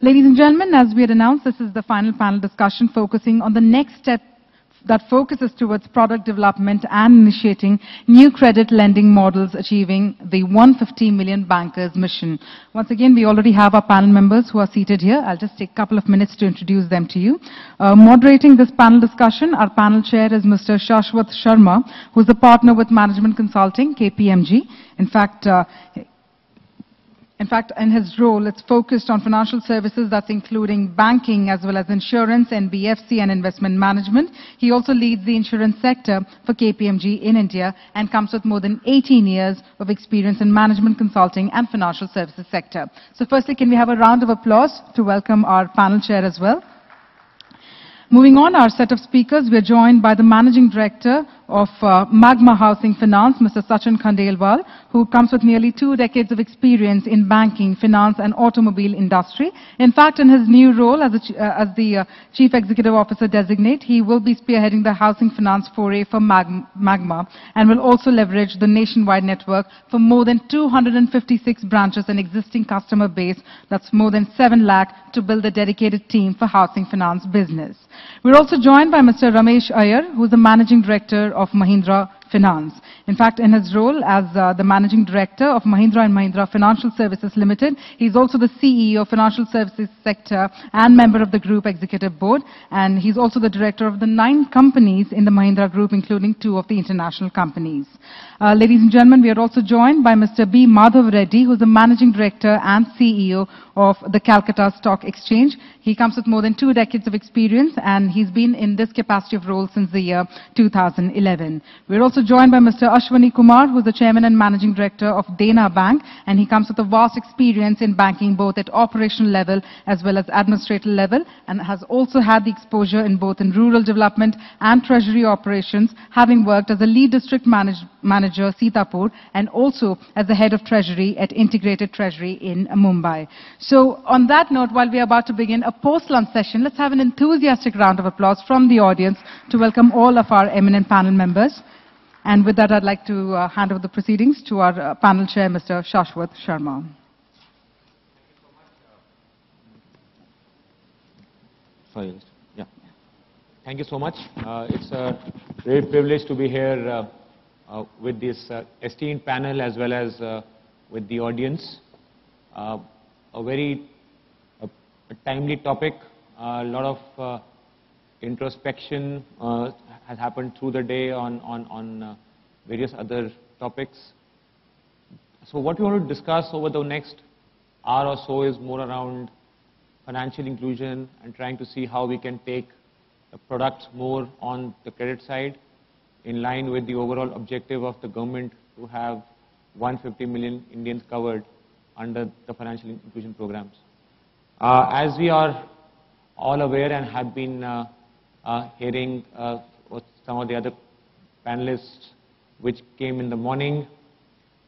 Ladies and gentlemen, as we had announced, this is the final panel discussion focusing on the next step that focuses towards product development and initiating new credit lending models achieving the 150 million bankers mission. Once again, we already have our panel members who are seated here. I'll just take a couple of minutes to introduce them to you. Moderating this panel discussion, our panel chair is Mr. Shashwat Sharma, who's a partner with Management Consulting, KPMG. In fact, in his role, it's focused on financial services that's including banking as well as insurance, NBFC and investment management. He also leads the insurance sector for KPMG in India and comes with more than 18 years of experience in management consulting and financial services sector. So firstly, can we have a round of applause to welcome our panel chair as well? Moving on, our set of speakers, we are joined by the Managing Director of Magma Housing Finance, Mr. Sachin Khandelwal, who comes with nearly 2 decades of experience in banking, finance and automobile industry. In fact, in his new role as the Chief Executive Officer Designate, he will be spearheading the housing finance foray for Magma and will also leverage the nationwide network for more than 256 branches and existing customer base, that's more than 7 lakh, to build a dedicated team for housing finance business. We're also joined by Mr. Ramesh Iyer, who's the Managing Director of Mahindra Finance. In fact, in his role as the Managing Director of Mahindra & Mahindra Financial Services Limited, he's also the CEO of Financial Services Sector and member of the Group Executive Board, and he's also the Director of the 9 companies in the Mahindra Group, including 2 of the international companies. Ladies and gentlemen, we are also joined by Mr. B. Madhav Reddy, who's the Managing Director and CEO of the Calcutta Stock Exchange. He comes with more than 2 decades of experience, and he's been in this capacity of role since the year 2011. We're also joined by Mr. Ashwani Kumar, who's the Chairman and Managing Director of Dena Bank, and he comes with a vast experience in banking both at operational level as well as administrative level, and has also had the exposure in both in rural development and treasury operations, having worked as a lead district manager Sitapur and also as the head of treasury at Integrated Treasury in Mumbai. So on that note, while we are about to begin a post-lunch session, let's have an enthusiastic round of applause from the audience to welcome all of our eminent panel members. And with that, I'd like to hand over the proceedings to our panel chair, Mr. Shashwat Sharma. Thank you so much. It's a great privilege to be here with this esteemed panel as well as with the audience. A very timely topic. A lot of introspection has happened through the day on various other topics. So what we want to discuss over the next hour or so is more around financial inclusion and trying to see how we can take the products more on the credit side in line with the overall objective of the government to have 150 million Indians covered under the financial inclusion programs. As we are all aware and have been hearing some of the other panelists which came in the morning,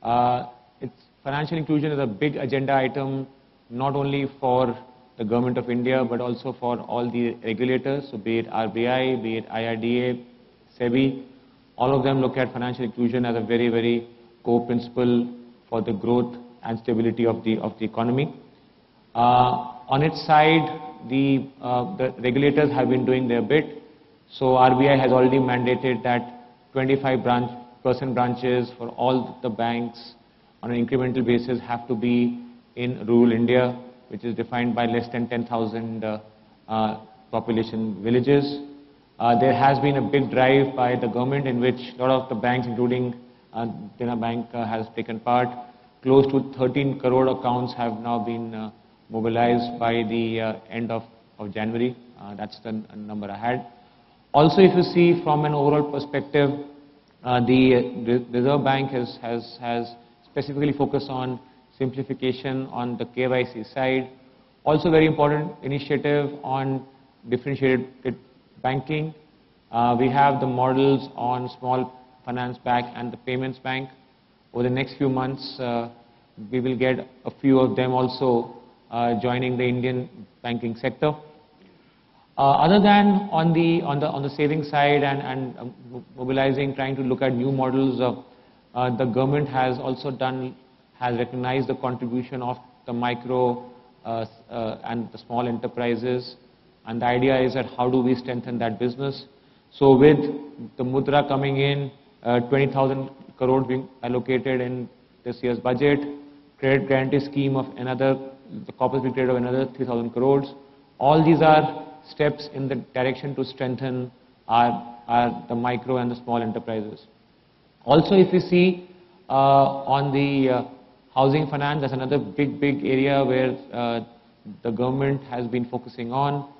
financial inclusion is a big agenda item not only for the government of India but also for all the regulators, so be it RBI, be it IRDA, SEBI. All of them look at financial inclusion as a very, very core principle for the growth and stability of the economy. On its side, the regulators have been doing their bit. So RBI has already mandated that 25% branches for all the banks on an incremental basis have to be in rural India, which is defined by less than 10,000 population villages. There has been a big drive by the government in which a lot of the banks, including Dena Bank, has taken part. Close to 13 crore accounts have now been mobilized by the end of January. That's the number I had. Also, if you see from an overall perspective, the Reserve Bank has specifically focused on simplification on the KYC side. Also very important initiative on differentiated banking. We have the models on small finance bank and the payments bank. Over the next few months, we will get a few of them also joining the Indian banking sector. Other than on the savings side and mobilizing, trying to look at new models, the government has also recognized the contribution of the micro and the small enterprises. And the idea is that how do we strengthen that business? So with the Mudra coming in, 20,000 crore being allocated in this year's budget, credit guarantee scheme of another, the corpus being created of another 3,000 crores. All these are steps in the direction to strengthen the micro and the small enterprises. Also, if you see on the housing finance, that's another big area where the government has been focusing on.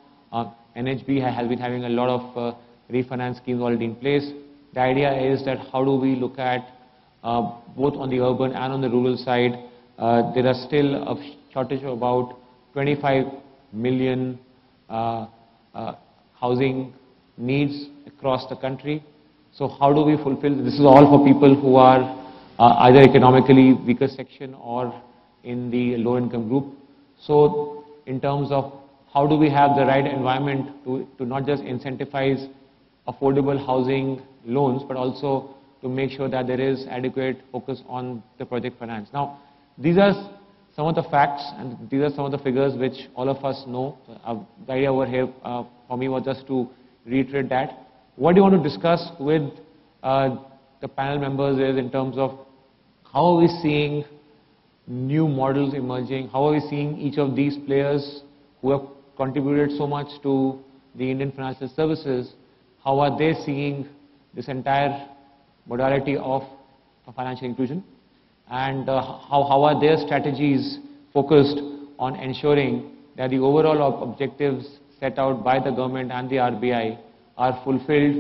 NHB has been having a lot of refinance schemes already in place. The idea is that how do we look at both on the urban and on the rural side, there are still a shortage of about 25 million housing needs across the country. So how do we fulfill this? Is all for people who are either economically weaker section or in the low income group. So in terms of how do we have the right environment to not just incentivize affordable housing loans, but also to make sure that there is adequate focus on the project finance. Now, these are some of the facts and these are some of the figures which all of us know. The idea over here for me was just to reiterate that. What do you want to discuss with the panel members is in terms of how are we seeing new models emerging, how are we seeing each of these players who have contributed so much to the Indian financial services, how are they seeing this entire modality of financial inclusion, and how are their strategies focused on ensuring that the overall objectives set out by the government and the RBI are fulfilled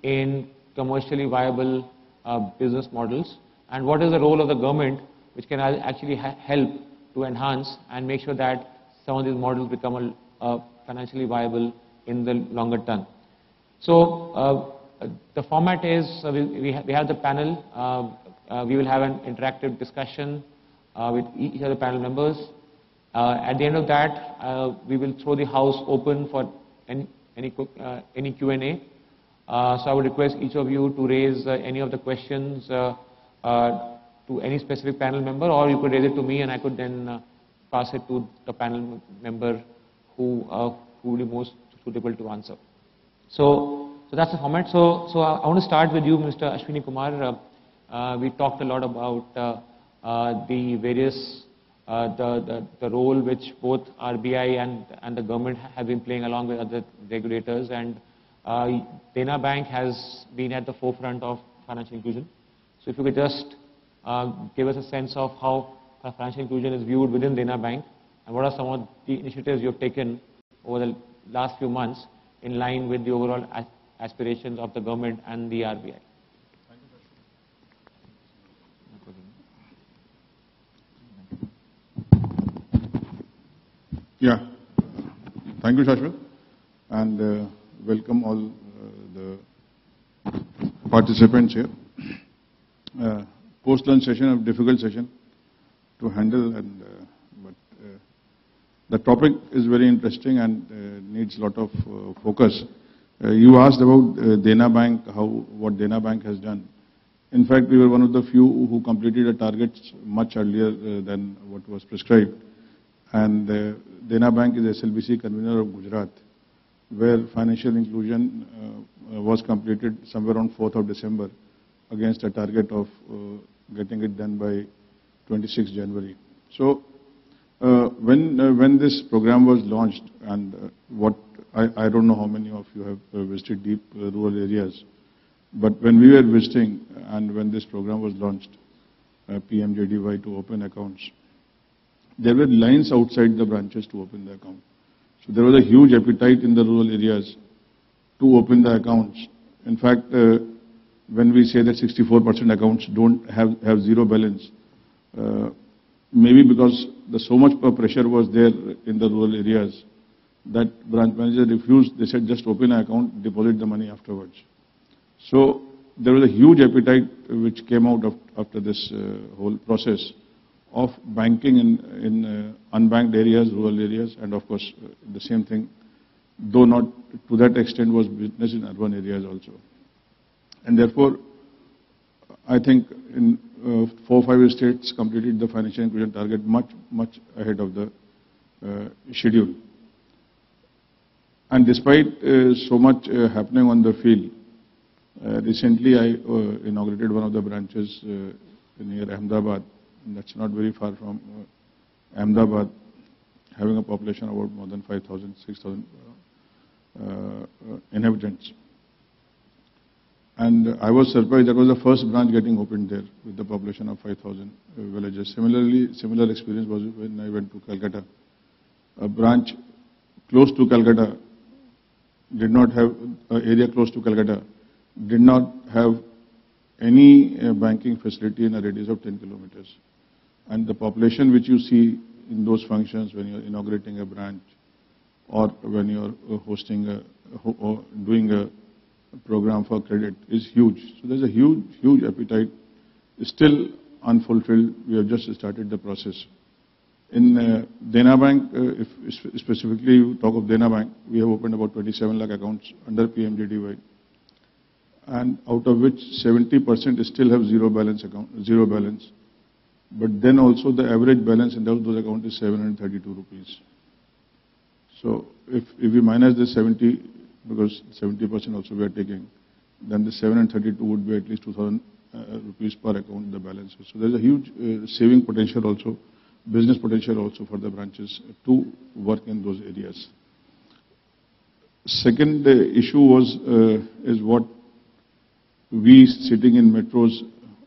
in commercially viable business models, and what is the role of the government which can actually help to enhance and make sure that some of these models become financially viable in the longer term. So the format is we have the panel. We will have an interactive discussion with each of the panel members. At the end of that, we will throw the house open for any Q&A. So I would request each of you to raise any of the questions to any specific panel member, or you could raise it to me and I could then pass it to the panel member who would be most suitable to answer. So that's the format. So I want to start with you, Mr. Ashwini Kumar. We talked a lot about the various the role which both RBI and the government have been playing along with other regulators, and Dena Bank has been at the forefront of financial inclusion. So if you could just give us a sense of how financial inclusion is viewed within Dena Bank, and what are some of the initiatives you have taken over the last few months in line with the overall aspirations of the government and the RBI. Yeah, thank you, Shashwat, and welcome all the participants here. Post-lunch session, a difficult session to handle, and but the topic is very interesting and needs a lot of focus. You asked about Dena Bank, what Dena Bank has done. In fact, we were one of the few who completed the targets much earlier than what was prescribed. And Dena Bank is SLBC convener of Gujarat, where financial inclusion was completed somewhere on 4th of December against a target of getting it done by 26 January. So when this program was launched, and I don't know how many of you have visited deep rural areas, but when we were visiting and when this program was launched, PMJDY, to open accounts, there were lines outside the branches to open the account. So there was a huge appetite in the rural areas to open the accounts. In fact, when we say that 64% accounts don't have zero balance, maybe because so much pressure was there in the rural areas that branch manager refused. They said just open an account, deposit the money afterwards. So there was a huge appetite which came out after this whole process of banking in unbanked areas, rural areas, and of course the same thing, though not to that extent, was witnessed in urban areas also. And therefore, I think in 4 or 5 states completed the financial inclusion target much ahead of the schedule. And despite so much happening on the field, recently I inaugurated one of the branches near Ahmedabad. That's not very far from Ahmedabad, having a population of about more than 5,000, 6,000 inhabitants. And I was surprised, that was the first branch getting opened there with the population of 5,000 villages. Similar experience was when I went to Calcutta. A branch close to Calcutta did not have, area close to Calcutta did not have any banking facility in a radius of 10 kilometers. And the population which you see in those functions when you're inaugurating a branch or when you're hosting or doing a program for credit is huge. So there's a huge appetite, still unfulfilled. We have just started the process. In Dena Bank, if specifically you talk of Dena Bank, we have opened about 27 lakh accounts under PMJDY, and out of which 70% still have zero balance. But then also the average balance in those accounts is 732 rupees. So if we minus the 70, because 70% also we are taking, then the 732 would be at least 2,000 rupees per account, the balance. So there's a huge saving potential also, business potential also for the branches to work in those areas. Second issue is what we sitting in metros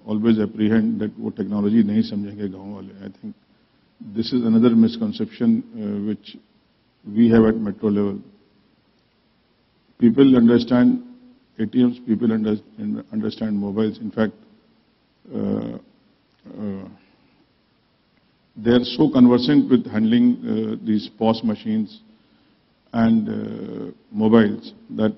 always apprehend, that wo technology nahi samjhenge gaon wale. I think this is another misconception which we have at metro level. People understand ATMs, people understand mobiles. In fact, they are so conversant with handling these POS machines and mobiles that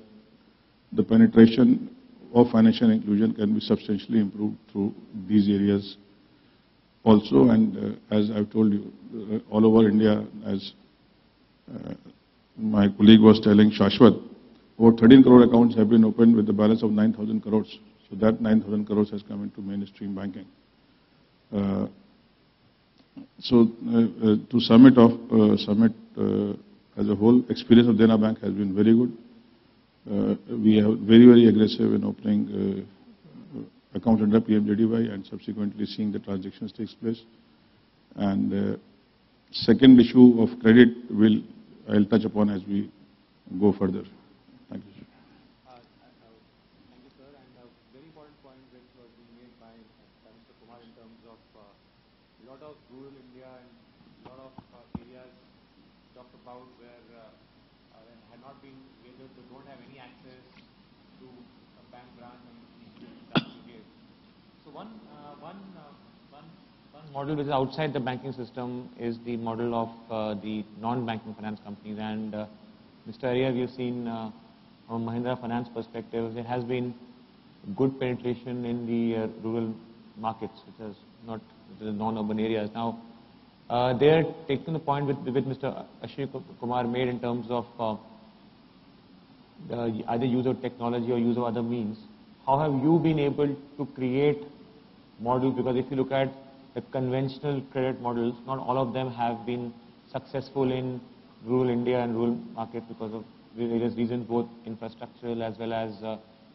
the penetration of financial inclusion can be substantially improved through these areas also. And as I've told you, all over India, as my colleague was telling, Shashwat, over 13 crore accounts have been opened with the balance of 9,000 crores. So that 9,000 crores has come into mainstream banking. To sum it up, as a whole, experience of Dena Bank has been very good. We are very aggressive in opening accounts under PMJDY and subsequently seeing the transactions takes place. And second issue of credit I'll touch upon as we go further. Thank you, sir. Thank you, sir. And a very important point which was being made by Mr. Kumar in terms of a lot of rural India and a lot of areas talked about where had not been able to, don't have any access to a bank branch and that you gave. So one model which is outside the banking system is the model of the non-banking finance companies. And Mr. Arya, we've seen from Mahindra Finance perspective, there has been good penetration in the rural markets, which is not the non-urban areas. Now, they're taking the point with Mr. Ashwini Kumar made in terms of either use of technology or use of other means. How have you been able to create models? Because if you look at the conventional credit models, not all of them have been successful in rural India and rural markets because of various reasons, both infrastructural as well as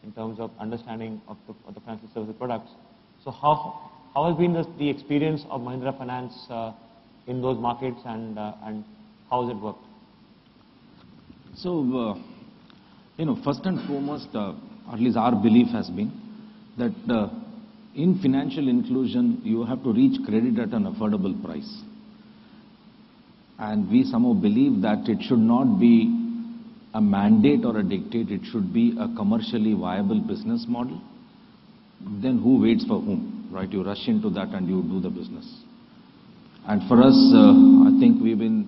in terms of understanding of the financial services products. So how has been the experience of Mahindra Finance in those markets, and how has it worked? So, first and foremost, at least our belief has been that in financial inclusion, you have to reach credit at an affordable price. And we somehow believe that it should not be a mandate or a dictate, it should be a commercially viable business model. Then who waits for whom, right? You rush into that and you do the business. And for us, I think we've been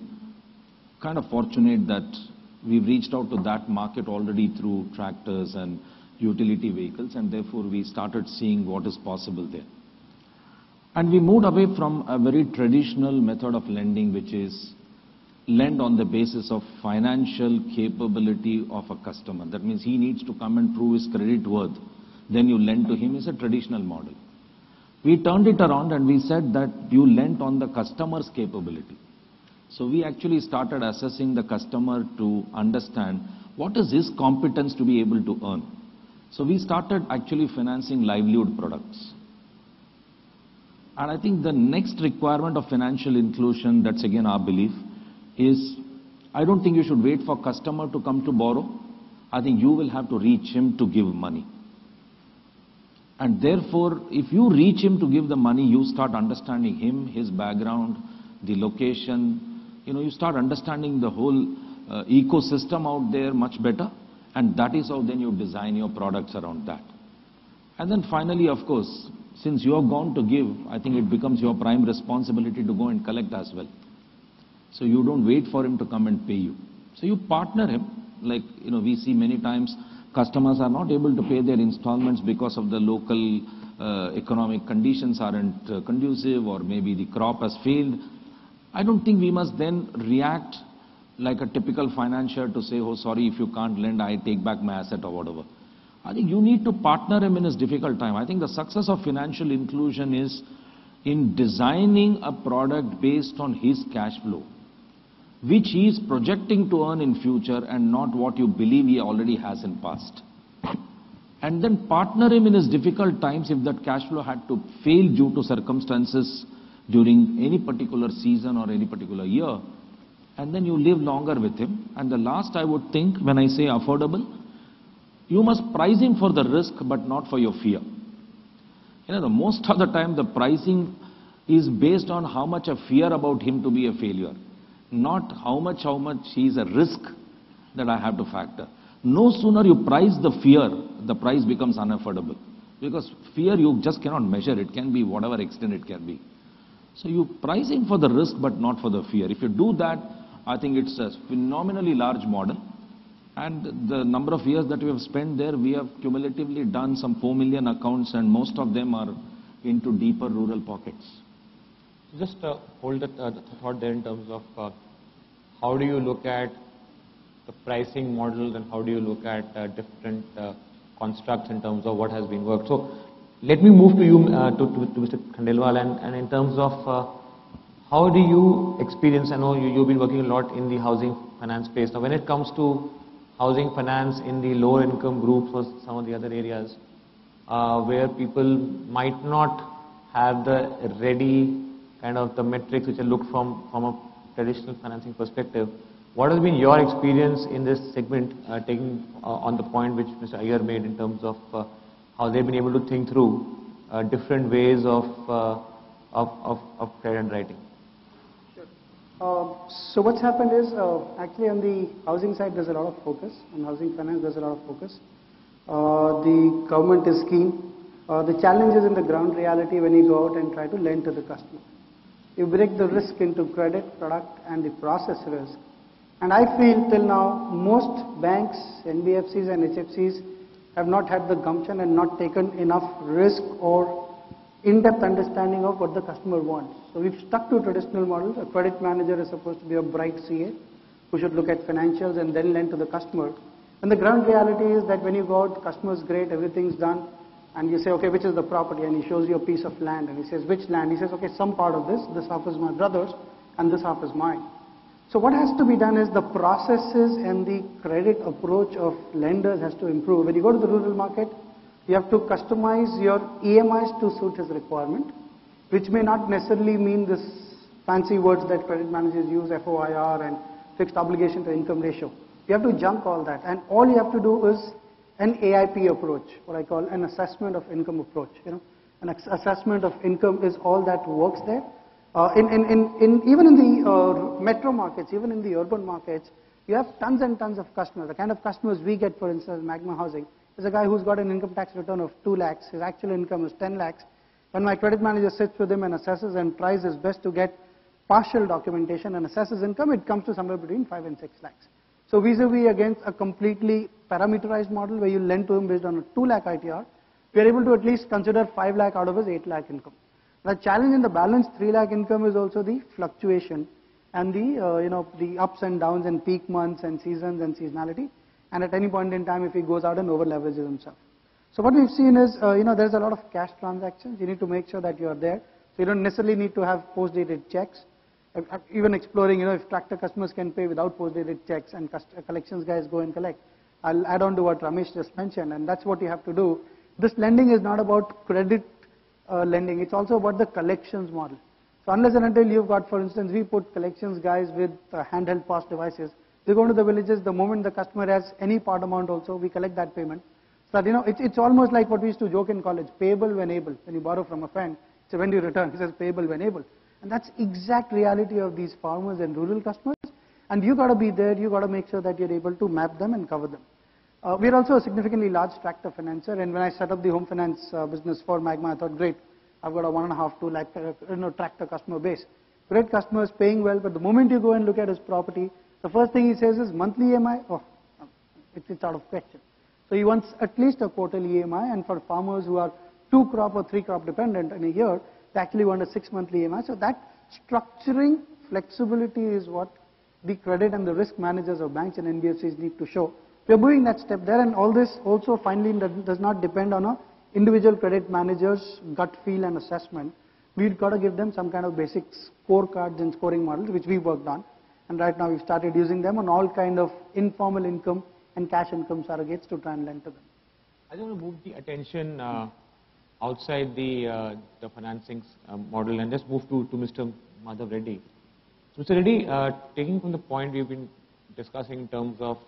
kind of fortunate that we've reached out to that market already through tractors and utility vehicles, and therefore we started seeing what is possible there. And we moved away from a very traditional method of lending, which is lend on the basis of financial capability of a customer. That means he needs to come and prove his credit worth. Then you lend to him is a traditional model. We turned it around and we said that you lend on the customer's capability. So we actually started assessing the customer to understand what is his competence to be able to earn. So we started actually financing livelihood products. And I think the next requirement of financial inclusion, that's again our belief, is I don't think you should wait for customer to come to borrow. I think you will have to reach him to give money. And therefore, if you reach him to give the money, you start understanding him, his background, the location, you start understanding the whole ecosystem out there much better. And that is how then you design your products around that. And then finally, of course, since you have gone to give, I think it becomes your prime responsibility to go and collect as well. So you don't wait for him to come and pay you. So you partner him. Like, we see many times customers are not able to pay their installments because of the local economic conditions aren't conducive, or maybe the crop has failed. I don't think we must then react like a typical financier to say, oh, sorry, if you can't lend, I take back my asset or whatever. I think you need to partner him in his difficult time. I think the success of financial inclusion is in designing a product based on his cash flow, which he is projecting to earn in future and not what you believe he already has in past. And then partner him in his difficult times if that cash flow had to fail due to circumstances during any particular season or any particular year. And then you live longer with him. And the last I would think, when I say affordable, you must price him for the risk but not for your fear. The most of the time the pricing is based on how much a fear about him to be a failure, not how much he is a risk that I have to factor. No sooner you price the fear, the price becomes unaffordable. Because fear you just cannot measure. It can be whatever extent it can be. So you price him for the risk but not for the fear. If you do that, I think it's a phenomenally large model. And the number of years that we have spent there, we have cumulatively done some 4 million accounts, and most of them are into deeper rural pockets. Just hold the thought there in terms of how do you look at the pricing models and how do you look at different constructs in terms of what has been worked. So let me move to you, to Mr. Khandelwal, and in terms of how do you experience, I know you've been working a lot in the housing finance space. Now when it comes to housing finance in the lower income groups or some of the other areas where people might not have the ready kind of the metrics which are looked from a traditional financing perspective, what has been your experience in this segment, taking on the point which Mr. Iyer made in terms of how they've been able to think through different ways of credit underwriting? So what's happened is, actually on the housing side there's a lot of focus, on housing finance there's a lot of focus. The government is keen. The challenge is in the ground reality when you go out and try to lend to the customer. You break the risk into credit, product and the process risk. And I feel till now most banks, NBFCs and HFCs have not had the gumption and not taken enough risk or in-depth understanding of what the customer wants. So we've stuck to traditional models. A credit manager is supposed to be a bright CA who should look at financials and then lend to the customer. And the ground reality is that when you go out, customer's great, everything's done, and you say, okay, which is the property? And he shows you a piece of land, and he says, which land? He says, okay, some part of this half is my brother's, and this half is mine. So what has to be done is the processes and the credit approach of lenders has to improve. When you go to the rural market, you have to customize your EMIs to suit his requirement, which may not necessarily mean this fancy words that credit managers use, FOIR and fixed obligation to income ratio. You have to junk all that, and all you have to do is an AIP approach, what I call an assessment of income approach. An assessment of income is all that works there. Even in the metro markets, even in the urban markets, you have tons and tons of customers. The kind of customers we get, for instance, Magma Housing, is a guy who's got an income tax return of 2 lakhs. His actual income is 10 lakhs. When my credit manager sits with him and assesses and tries his best to get partial documentation and assesses income, it comes to somewhere between 5 and 6 lakhs. So vis-a-vis against a completely parameterized model where you lend to him based on a 2 lakh ITR, we are able to at least consider 5 lakh out of his 8 lakh income. The challenge in the balanced 3 lakh income is also the fluctuation and the ups and downs and peak months and seasons and seasonality. And at any point in time, if he goes out and over leverages himself. So what we've seen is, there's a lot of cash transactions. You need to make sure that you are there. So you don't necessarily need to have post-dated checks. even exploring, if tractor customers can pay without post-dated checks and collections guys go and collect. I'll add on to what Ramesh just mentioned, and that's what you have to do. This lending is not about credit lending, it's also about the collections model. So unless and until you've got, for instance, we put collections guys with handheld POS devices, they go to the villages, the moment the customer has any part amount also, we collect that payment. So that, it's almost like what we used to joke in college, payable when able. When you borrow from a friend, so when do you return? He says payable when able. And that's exact reality of these farmers and rural customers. And you got to be there, you got to make sure that you're able to map them and cover them. We're also a significantly large tractor financer, and when I set up the home finance business for Magma, I thought, great, I've got a 1.5 to 2 lakh tractor customer base. Great customers paying well, but the moment you go and look at his property, the first thing he says is monthly EMI, oh, it's out of question. So he wants at least a quarterly EMI, and for farmers who are 2 crop or 3 crop dependent in a year, they actually want a 6 monthly EMI. So that structuring flexibility is what the credit and the risk managers of banks and NBFCs need to show. We are moving that step there, and all this also finally does not depend on a individual credit manager's gut feel and assessment. We've got to give them some kind of basic scorecards and scoring models, which we worked on. And right now we've started using them on all kind of informal income and cash income surrogates to try and lend to them. I just want to move the attention outside the financing model and just move to Mr. Madhav Reddy. So Mr. Reddy, taking from the point we've been discussing in terms of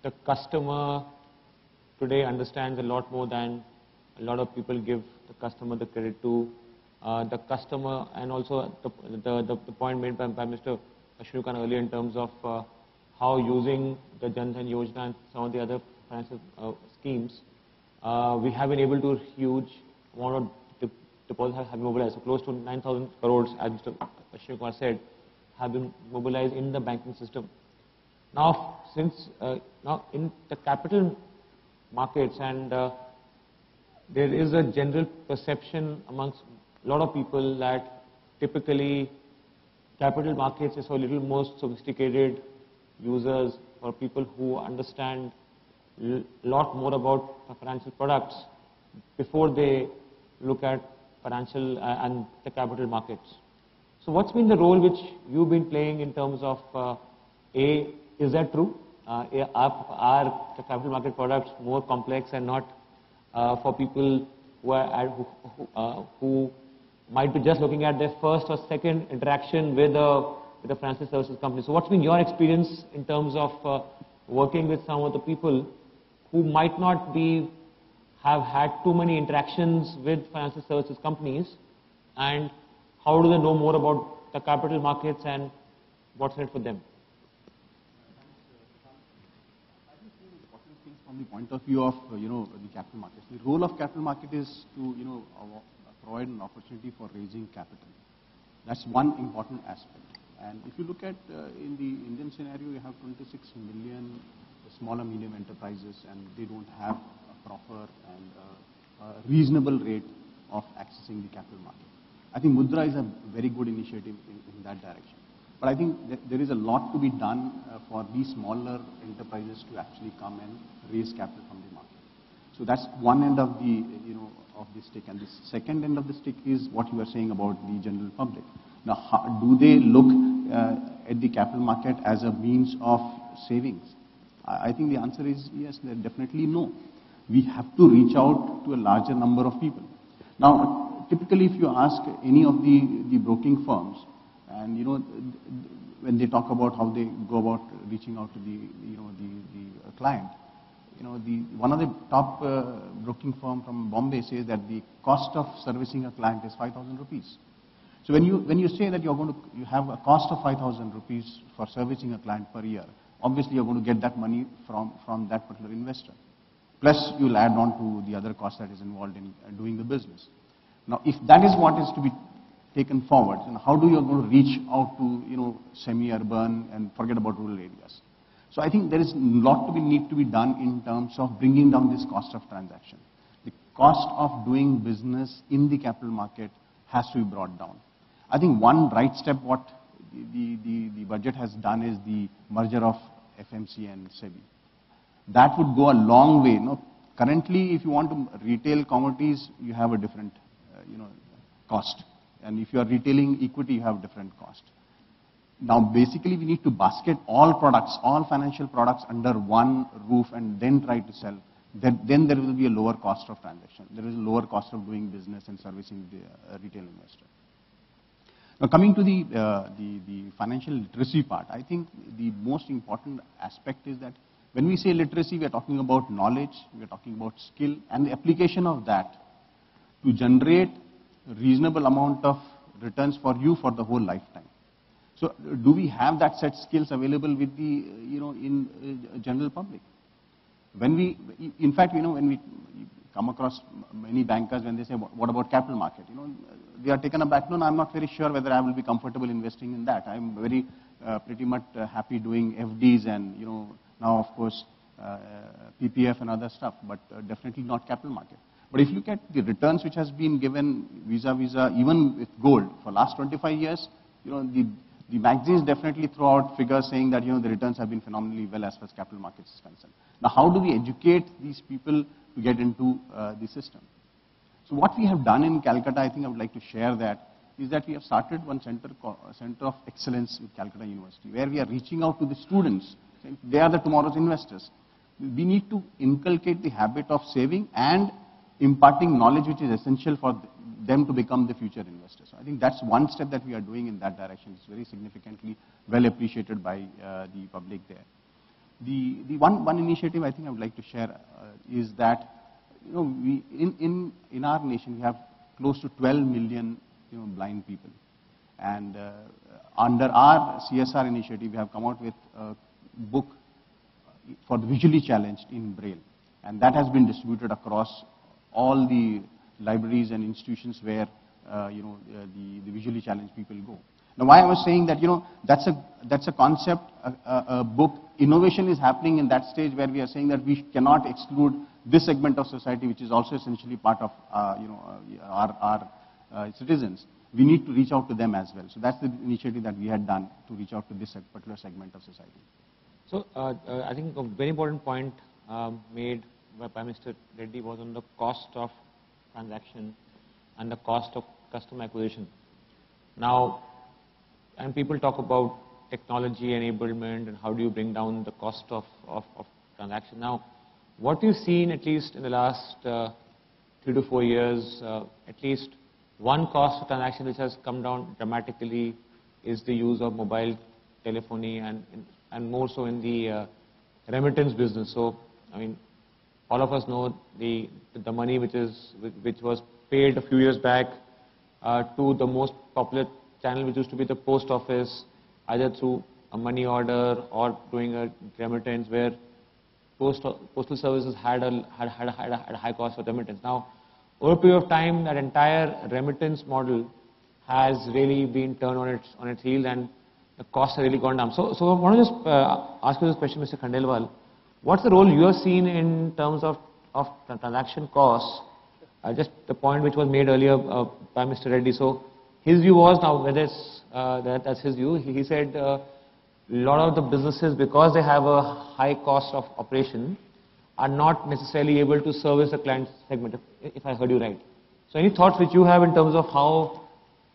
the customer today understands a lot more than a lot of people give the customer the credit to. The customer, and also the point made by Mr. Ashwini Khan earlier in terms of how using the Jan Dhan Yojana and some of the other financial schemes, we have been able to huge amount of deposits have been mobilized. So close to 9,000 crores, as Mr. Ashwini Khan said, have been mobilized in the banking system. Now, now in the capital markets, and there is a general perception amongst a lot of people that typically capital markets is for a little more sophisticated users, or people who understand a lot more about the financial products before they look at financial and the capital markets. So what's been the role which you've been playing in terms of is that true? Are the capital market products more complex and not for people who might be just looking at their first or second interaction with a financial services company? So what's been your experience in terms of working with some of the people who might not have had too many interactions with financial services companies, and how do they know more about the capital markets and what's in it for them? From the point of view of the capital markets, the role of capital market is to provide an opportunity for raising capital. That's one important aspect. And if you look at in the Indian scenario, you have 26 million small and medium enterprises, and they don't have a proper and reasonable rate of accessing the capital market. I think Mudra is a very good initiative in that direction. But I think that there is a lot to be done for these smaller enterprises to actually come and raise capital from the market. So that's one end of the of the stick, and the second end of the stick is what you are saying about the general public. Now, how, do they look at the capital market as a means of savings? I think the answer is yes, definitely no. We have to reach out to a larger number of people. Now, typically, if you ask any of the broking firms, and when they talk about how they go about reaching out to the client, one of the top broking firm from Bombay says that the cost of servicing a client is 5,000 rupees. So when you say that you have a cost of 5,000 rupees for servicing a client per year, obviously you're going to get that money from that particular investor. Plus you'll add on to the other cost that is involved in doing the business. Now, if that is what is to be taken forward, and how do you going to reach out to semi-urban and forget about rural areas? So I think there is a lot need to be done in terms of bringing down this cost of transaction. The cost of doing business in the capital market has to be brought down. I think one right step what the budget has done is the merger of FMC and SEBI. That would go a long way. Currently, if you want to retail commodities, you have a different cost. And if you are retailing equity, you have different cost. Now, basically, we need to basket all products, all financial products under one roof and then try to sell. Then there will be a lower cost of transaction. There is a lower cost of doing business and servicing the retail investor. Now, coming to the financial literacy part, I think the most important aspect is that when we say literacy, we are talking about knowledge, we are talking about skill, and the application of that to generate a reasonable amount of returns for you for the whole lifetime. So, do we have that set skills available with the, in general public? When we, in fact, when we come across many bankers, when they say, what about capital market? They are taken aback. No, I'm not very sure whether I will be comfortable investing in that. I'm very pretty much happy doing FDs and, now of course, PPF and other stuff, but definitely not capital market. But if you look at the returns which has been given vis-a-vis, even with gold for last 25 years, the magazines definitely throw out figures saying that, the returns have been phenomenally well as far as capital markets is concerned. Now, how do we educate these people to get into the system? So what we have done in Calcutta, I think I would like to share that, is that we have started one center of excellence with Calcutta University, where we are reaching out to the students, saying they are the tomorrow's investors. We need to inculcate the habit of saving and imparting knowledge which is essential for them to become the future investors. So I think that's one step that we are doing in that direction. It's very significantly well appreciated by the public there. The one initiative I think I would like to share is that we in our nation we have close to 12 million blind people, and under our CSR initiative we have come out with a book for the visually challenged in Braille, and that has been distributed across all the libraries and institutions where the visually challenged people go. Now, why I was saying that that's a concept, a book. Innovation is happening in that stage where we are saying that we cannot exclude this segment of society, which is also essentially part of our citizens. We need to reach out to them as well. So that's the initiative that we had done to reach out to this particular segment of society. So I think a very important point made by Mr. Reddy was on the cost of transaction and the cost of customer acquisition. Now, and people talk about technology enablement and how do you bring down the cost of transaction. Now, what we've seen at least in the last 3 to 4 years, at least one cost of transaction which has come down dramatically is the use of mobile telephony and more so in the remittance business. So, I mean, all of us know the money which was paid a few years back to the most popular channel, which used to be the post office, either through a money order or doing a remittance, where postal services had a high cost of remittance. Now, over a period of time, that entire remittance model has really been turned on its heels, and the costs have really gone down. So I want to just ask you this question, Mr. Khandelwal. What's the role you have seen in terms of transaction costs? Just the point which was made earlier by Mr. Reddy. So his view was, now whether it's, that's his view, he said a lot of the businesses, because they have a high cost of operation, are not necessarily able to service the client segment, if I heard you right. So any thoughts which you have in terms of how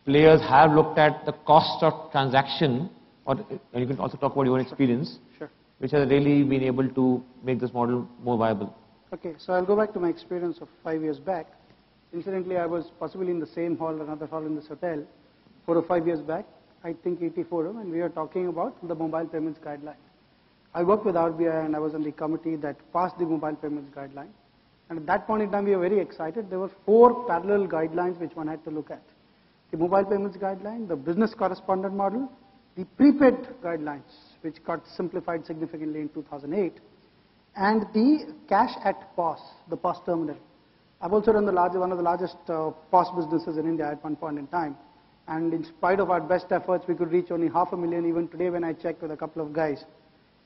players have looked at the cost of transaction, or you can also talk about your own experience, Sure. which has really been able to make this model more viable? Okay, so I'll go back to my experience of 5 years back. Incidentally, I was possibly in the same hall, another hall in this hotel, 4 or 5 years back, I think ET Forum, and we are talking about the mobile payments guideline. I worked with RBI and I was on the committee that passed the mobile payments guideline. And at that point in time, we were very excited. There were 4 parallel guidelines which one had to look at. The mobile payments guideline, the business correspondent model, the prepaid guidelines, which got simplified significantly in 2008, and the cash at POS, the POS terminal. I've also run one of the largest POS businesses in India at one point in time. And in spite of our best efforts, we could reach only 500,000. Even today, when I checked with a couple of guys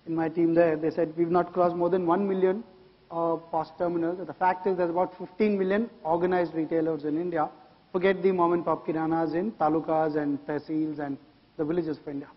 in my team there, they said we've not crossed more than 1 million POS terminals. The fact is there's about 15 million organized retailers in India. Forget the mom and pop kiranas in talukas and tehsils and the villages of India.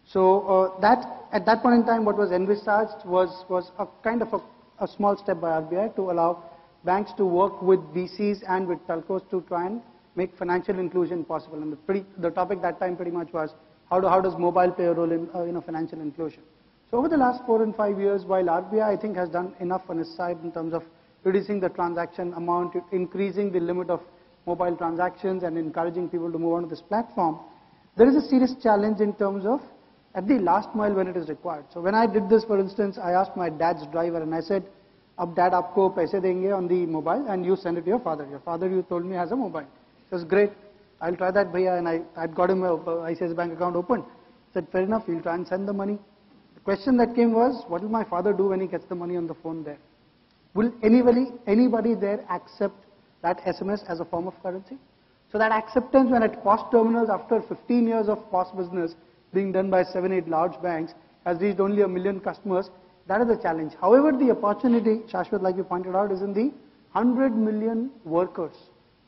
So at that point in time, what was envisaged was a kind of a small step by RBI to allow banks to work with VCs and with telcos to try and make financial inclusion possible. And the topic that time pretty much was how does mobile play a role in financial inclusion. So over the last 4 and 5 years, while RBI I think has done enough on its side in terms of reducing the transaction amount, increasing the limit of mobile transactions and encouraging people to move on to this platform, there is a serious challenge in terms of at the last mile when it is required. So when I did this, for instance, I asked my dad's driver and I said, "Ab dad aapko paise denge on the mobile and you send it to your father. Your father, you told me, has a mobile." He says, "Great, I'll try that, bhaiya." And I'd got him a ICICI Bank account opened. I said, "Fair enough, he'll try and send the money." The question that came was, what will my father do when he gets the money on the phone there? Will anybody there accept that SMS as a form of currency? So that acceptance when at POS terminals after 15 years of POS business being done by 7-8 large banks has reached only 1 million customers, that is a challenge. However, the opportunity, Shashwat, like you pointed out, is in the 100 million workers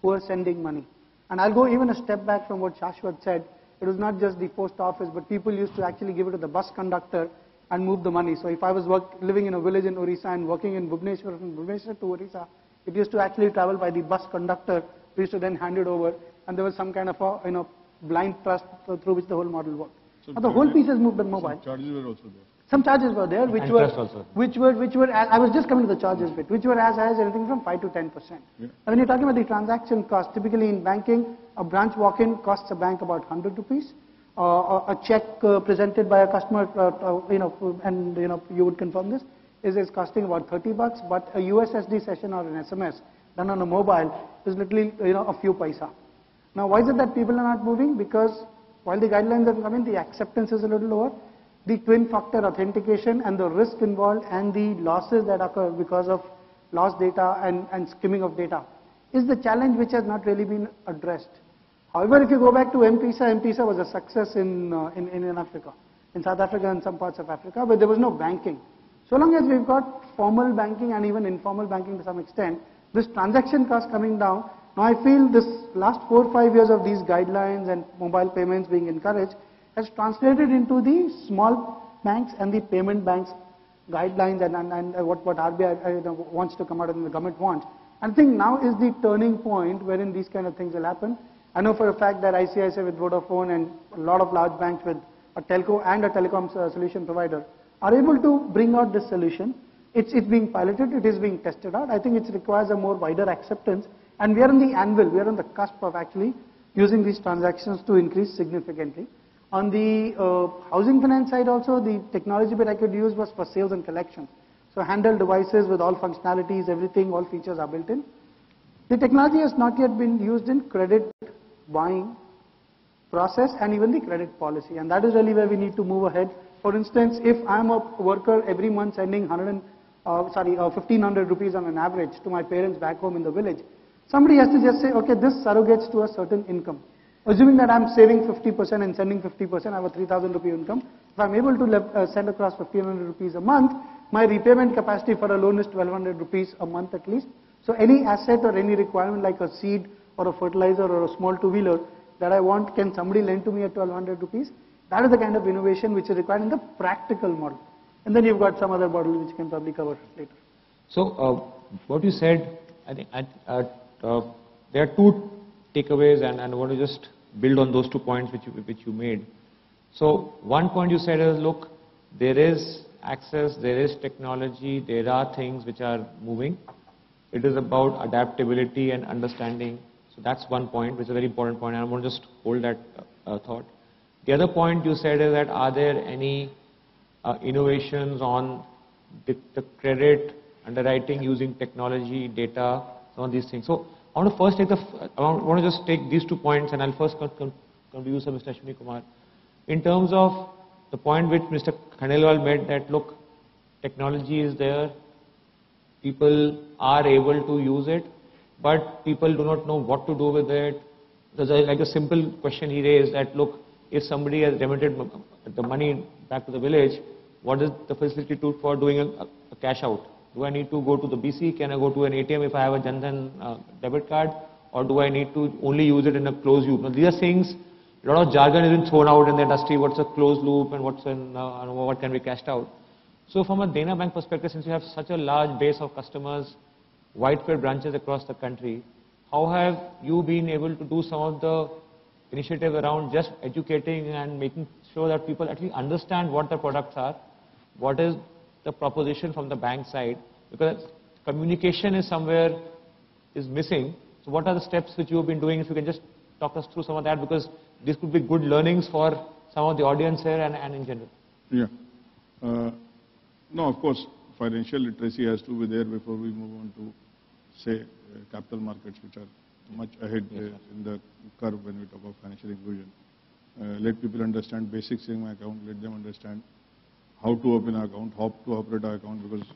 who are sending money. And I'll go even a step back from what Shashwat said. It was not just the post office, but people used to actually give it to the bus conductor and move the money. So if I was living in a village in Orissa and working in Bhubaneswar, from Bhubaneswar to Orissa, it used to actually travel by the bus conductor. We used to then hand it over, and there was some kind of a blind trust through which the whole model worked. So now the whole piece has moved on mobile. Some charges were also there. Some charges were there, which were, I was just coming to the charges bit, which were as high as anything from 5 to 10%. Yeah. Now when you're talking about the transaction cost, typically in banking, a branch walk-in costs a bank about 100 rupees. A check presented by a customer, and you would confirm this, is costing about $30, but a USSD session or an SMS done on a mobile is literally a few paisa. Now why is it that people are not moving? Because while the guidelines are coming, the acceptance is a little lower. The twin factor authentication and the risk involved and the losses that occur because of lost data and skimming of data is the challenge which has not really been addressed. However, if you go back to M-Pesa, M-Pesa was a success in Africa, in South Africa and some parts of Africa, but there was no banking. So long as we've got formal banking and even informal banking to some extent, this transaction cost coming down, now I feel this last 4 or 5 years of these guidelines and mobile payments being encouraged has translated into the small banks and the payment banks guidelines and what RBI wants to come out and the government wants. And I think now is the turning point wherein these kind of things will happen. I know for a fact that ICICI with Vodafone and a lot of large banks with a telco and a telecom solution provider are able to bring out this solution. It's being piloted, it is being tested out. I think it requires a more wider acceptance, and we are on the anvil, we are on the cusp of actually using these transactions to increase significantly. On the housing finance side also, the technology that I could use was for sales and collections. So handheld devices with all functionalities, everything, all features are built in. The technology has not yet been used in credit buying process and even the credit policy, and that is really where we need to move ahead. For instance, if I'm a worker every month sending 1,500 rupees on an average to my parents back home in the village, somebody has to just say, okay, this surrogates to a certain income. Assuming that I'm saving 50% and sending 50%, I have a 3,000 rupee income. If I'm able to send across 1,500 rupees a month, my repayment capacity for a loan is 1,200 rupees a month at least. So any asset or any requirement like a seed or a fertilizer or a small two-wheeler that I want, can somebody lend to me at 1,200 rupees? That is the kind of innovation which is required in the practical model. And then you've got some other model which can probably cover later. So what you said, I think there are two takeaways, and I want to just build on those 2 points which you made. So one point you said is, look, there is access, there is technology, there are things which are moving. It is about adaptability and understanding. So that's one point, which is a very important point, and I want to just hold that thought. The other point you said is that are there any innovations on the credit underwriting using technology, data, some of these things. So I want to first I want to just take these 2 points, and I'll first come to you, sir, Mr. Ashwini Kumar. In terms of the point which Mr. Khandelwal made, that look, technology is there, people are able to use it, but people do not know what to do with it. There's like a simple question he raised that, look, if somebody has remitted the money back to the village, what is the facility for doing a cash out? Do I need to go to the BC? Can I go to an ATM if I have a Jan Dhan debit card? Or do I need to only use it in a closed loop? Now, these are things, a lot of jargon has been thrown out in the industry. What's a closed loop and what can be cashed out? So from a Dena Bank perspective, since you have such a large base of customers, widespread branches across the country, how have you been able to do some of the initiative around just educating and making sure that people actually understand what the products are, what is the proposition from the bank side, because communication is somewhere is missing. So what are the steps which you have been doing? If you can just talk us through some of that, because this could be good learnings for some of the audience here and in general. Yeah. No, of course, financial literacy has to be there before we move on to, say, capital markets, which are much ahead in the curve when we talk of financial inclusion. Let people understand basics in my account, let them understand how to open an account, how to operate an account, because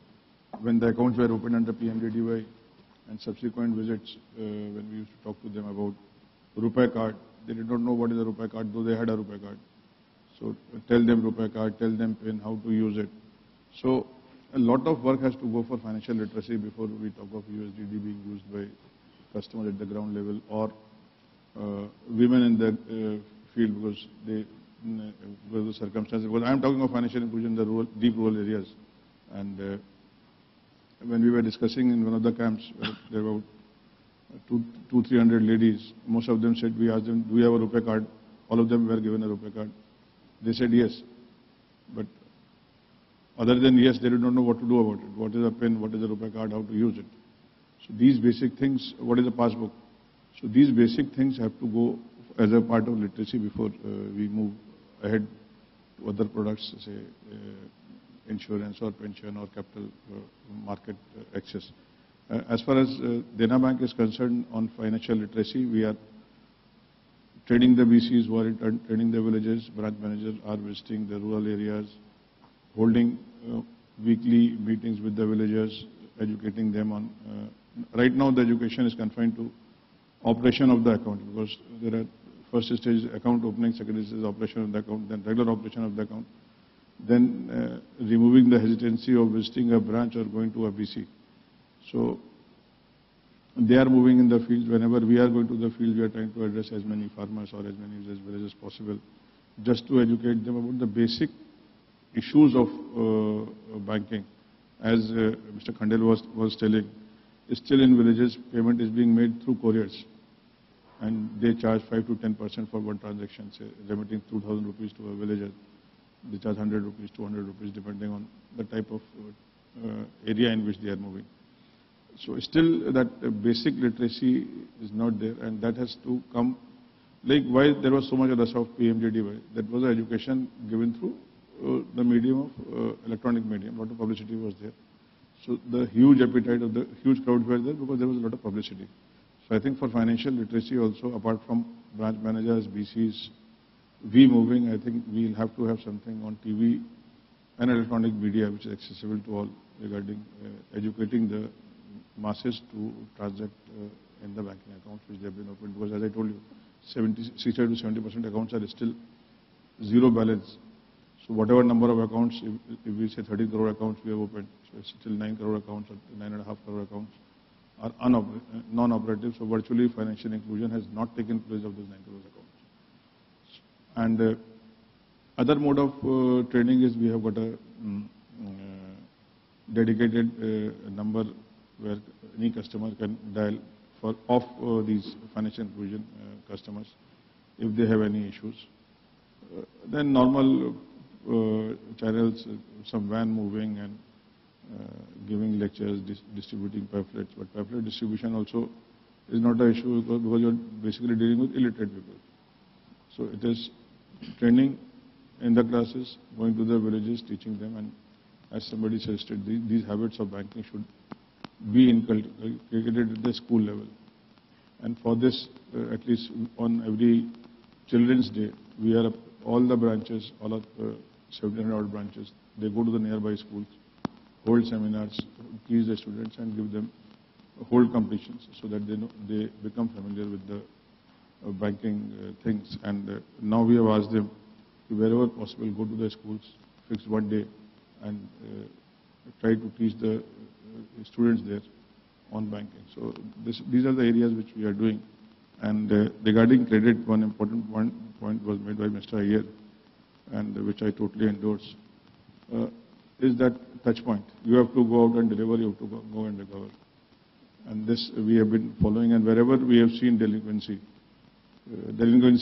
when the accounts were opened under PMJDY and subsequent visits, when we used to talk to them about RuPay card, they did not know what is a RuPay card, though they had a RuPay card. So tell them RuPay card, tell them PIN, how to use it. So a lot of work has to go for financial literacy before we talk of USDD being used by customers at the ground level, or women in the field, because of the circumstances. Because I am talking of financial inclusion in the rural, deep rural areas. And when we were discussing in one of the camps, there were 200-300 ladies. Most of them said, we asked them, do you have a RuPay card? All of them were given a RuPay card. They said yes. But other than yes, they did not know what to do about it. What is a PIN? What is a RuPay card? How to use it? So these basic things, what is a passbook? So these basic things have to go as a part of literacy before we move ahead to other products, say insurance or pension or capital market access. As far as Dena Bank is concerned on financial literacy, we are training the BCs who are training the villages. Branch managers are visiting the rural areas, holding weekly meetings with the villagers, educating them on. Right now, the education is confined to operation of the account, because there are first stage account opening, second stage operation of the account, then regular operation of the account, then removing the hesitancy of visiting a branch or going to a BC. So they are moving in the field. Whenever we are going to the field, we are trying to address as many farmers or as many villages as possible, just to educate them about the basic issues of banking. As Mr. Khandel was telling, still in villages, payment is being made through couriers, and they charge 5 to 10% for one transaction, say remitting 2,000 rupees to a villager. They charge 100 rupees, 200 rupees, depending on the type of area in which they are moving. So still that basic literacy is not there, and that has to come. Like why there was so much rush of PMJDY, that was an education given through the medium of electronic medium. A lot of publicity was there. So the huge appetite of the huge crowds were there because there was a lot of publicity. So I think for financial literacy also, apart from branch managers, BCs, we moving, I think we'll have to have something on TV and electronic media which is accessible to all regarding educating the masses to transact in the banking accounts which they have been opened. Because as I told you, 60 to 70% accounts are still zero balance. So whatever number of accounts, if we say 30 crore accounts we have opened, so still 9 crore accounts or 9.5 crore accounts are non-operative. So virtually financial inclusion has not taken place of those 9 crore accounts. And other mode of training is we have got a dedicated number where any customer can dial for these financial inclusion customers if they have any issues. Then normal channels, some van moving and giving lectures, distributing pamphlets. But pamphlet distribution also is not an issue because you're basically dealing with illiterate people. So it is training in the classes, going to the villages, teaching them, and as somebody suggested, these habits of banking should be inculcated at the school level. And for this, at least on every Children's Day, we are all the branches, all of 700 odd branches, they go to the nearby schools, hold seminars, teach the students and give them hold competitions so that they become familiar with the banking things. And now we have asked them to wherever possible go to the schools, fix one day and try to teach the students there on banking. So these are the areas which we are doing. And regarding credit, one important point was made by Mr. Iyer, and which I totally endorse, is that touch point. You have to go out and deliver, you have to go and recover. And this we have been following, and wherever we have seen delinquency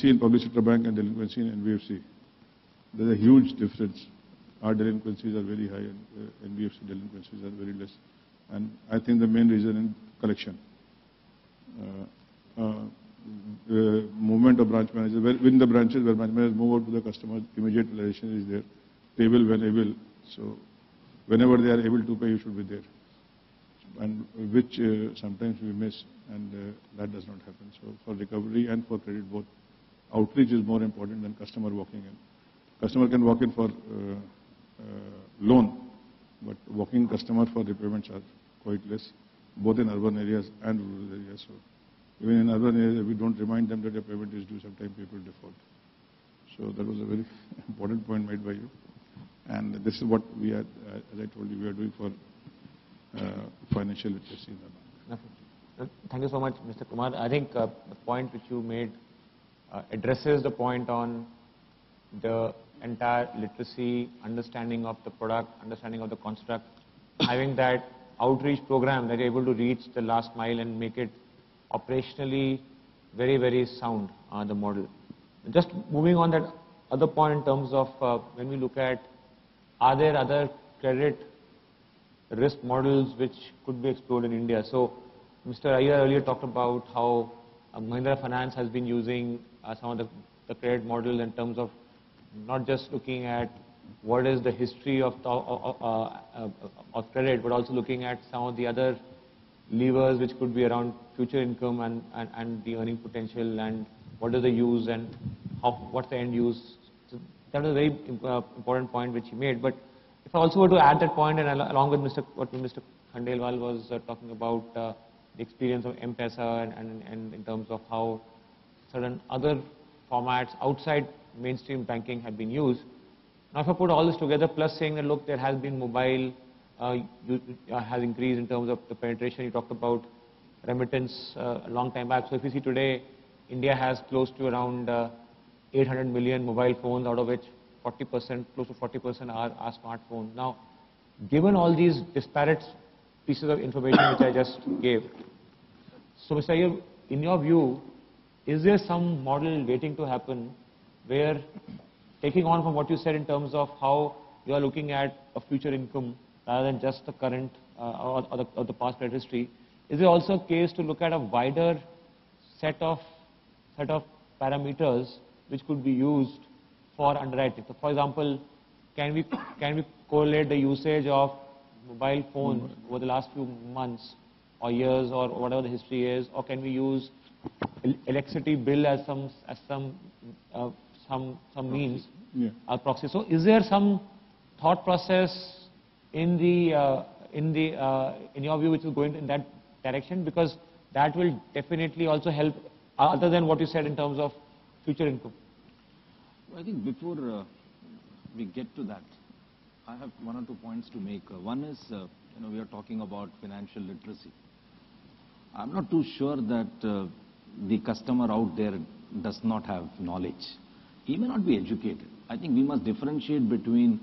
in public sector bank and delinquency in NBFC, there's a huge difference. Our delinquencies are very high and NBFC delinquencies are very less. And I think the main reason in collection. Movement of branch managers, within the branches where branch managers move out to the customers, immediate realization is there. Able when able. So whenever they are able to pay, you should be there. And which sometimes we miss, and that does not happen. So for recovery and for credit both, outreach is more important than customer walking in. Customer can walk in for loan, but walking customer for repayments are quite less, both in urban areas and rural areas. So even in urban areas, we don't remind them that a payment is due, sometimes people default. So that was a very important point made by you. And this is what we are, as I told you, we are doing for financial literacy in the bank. Thank you so much, Mr. Kumar. I think the point which you made addresses the point on the entire literacy, understanding of the product, understanding of the construct, having that outreach program that you're able to reach the last mile and make it operationally very, very sound, the model. Just moving on that other point in terms of when we look at, are there other credit risk models which could be explored in India? So Mr. Iyer earlier talked about how Mahindra Finance has been using some of the credit models in terms of not just looking at what is the history of credit, but also looking at some of the other levers which could be around future income and the earning potential, and what is the use and what's the end use. So that was a very important point which he made. But if I also were to add that point, and along with what Mr. Khandelwal was talking about, the experience of M-Pesa and in terms of how certain other formats outside mainstream banking have been used. Now if I put all this together, plus saying that look, there has been mobile has increased in terms of the penetration. You talked about remittance a long time back. So if you see today, India has close to around 800 million mobile phones, out of which 40%, close to 40% are smartphones. Now, given all these disparate pieces of information which I just gave, so Mr. Iyer, in your view, is there some model waiting to happen where, taking on from what you said in terms of how you are looking at a future income rather than just the current or the past credit history, is there also a case to look at a wider set of parameters which could be used for underwriting? So for example, can we correlate the usage of mobile phones over the last few months or years or whatever the history is, or can we use electricity bill as some means, a proxy? So is there some thought process in your view which is going in that direction? Because that will definitely also help, other than what you said in terms of future income. I think before we get to that, I have one or two points to make. One is, we are talking about financial literacy. I'm not too sure that the customer out there does not have knowledge. He may not be educated. I think we must differentiate between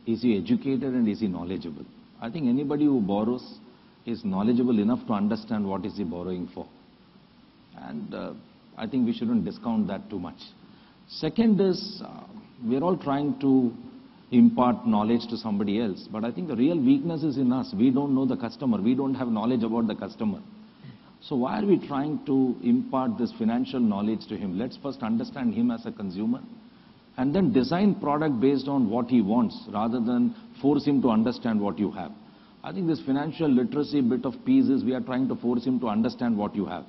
is he educated and is he knowledgeable. I think anybody who borrows is knowledgeable enough to understand what is he borrowing for. And I think we shouldn't discount that too much. Second is, we're all trying to impart knowledge to somebody else, but I think the real weakness is in us. We don't know the customer. We don't have knowledge about the customer. So why are we trying to impart this financial knowledge to him? Let's first understand him as a consumer and then design product based on what he wants rather than force him to understand what you have. I think this financial literacy bit of piece is we are trying to force him to understand what you have.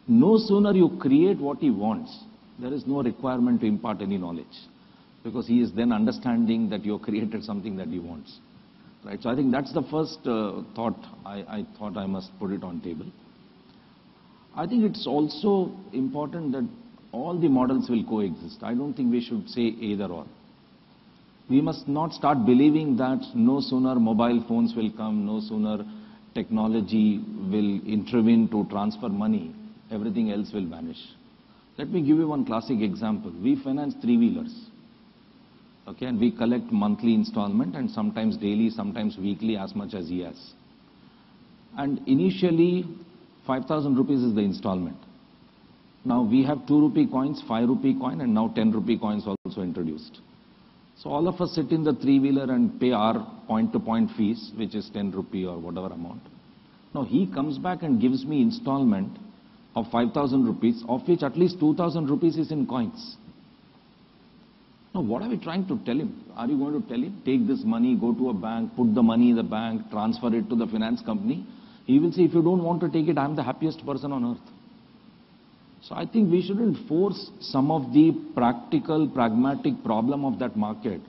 No sooner you create what he wants, there is no requirement to impart any knowledge, because he is then understanding that you have created something that he wants. Right? So I think that's the first thought I thought I must put it on table. I think it's also important that all the models will coexist. I don't think we should say either or. We must not start believing that no sooner mobile phones will come, no sooner technology will intervene to transfer money, everything else will vanish. Let me give you one classic example. We finance three-wheelers. Okay, and we collect monthly installment and sometimes daily, sometimes weekly, as much as he has. And initially, 5,000 rupees is the installment. Now we have 2 rupee coins, 5 rupee coin, and now 10 rupee coins also introduced. So all of us sit in the three-wheeler and pay our point-to-point fees, which is 10 rupee or whatever amount. Now he comes back and gives me installment of 5,000 rupees, of which at least 2,000 rupees is in coins. Now what are we trying to tell him? Are you going to tell him, take this money, go to a bank, put the money in the bank, transfer it to the finance company? He will say, if you don't want to take it, I'm the happiest person on earth. So I think we shouldn't force some of the practical, pragmatic problem of that market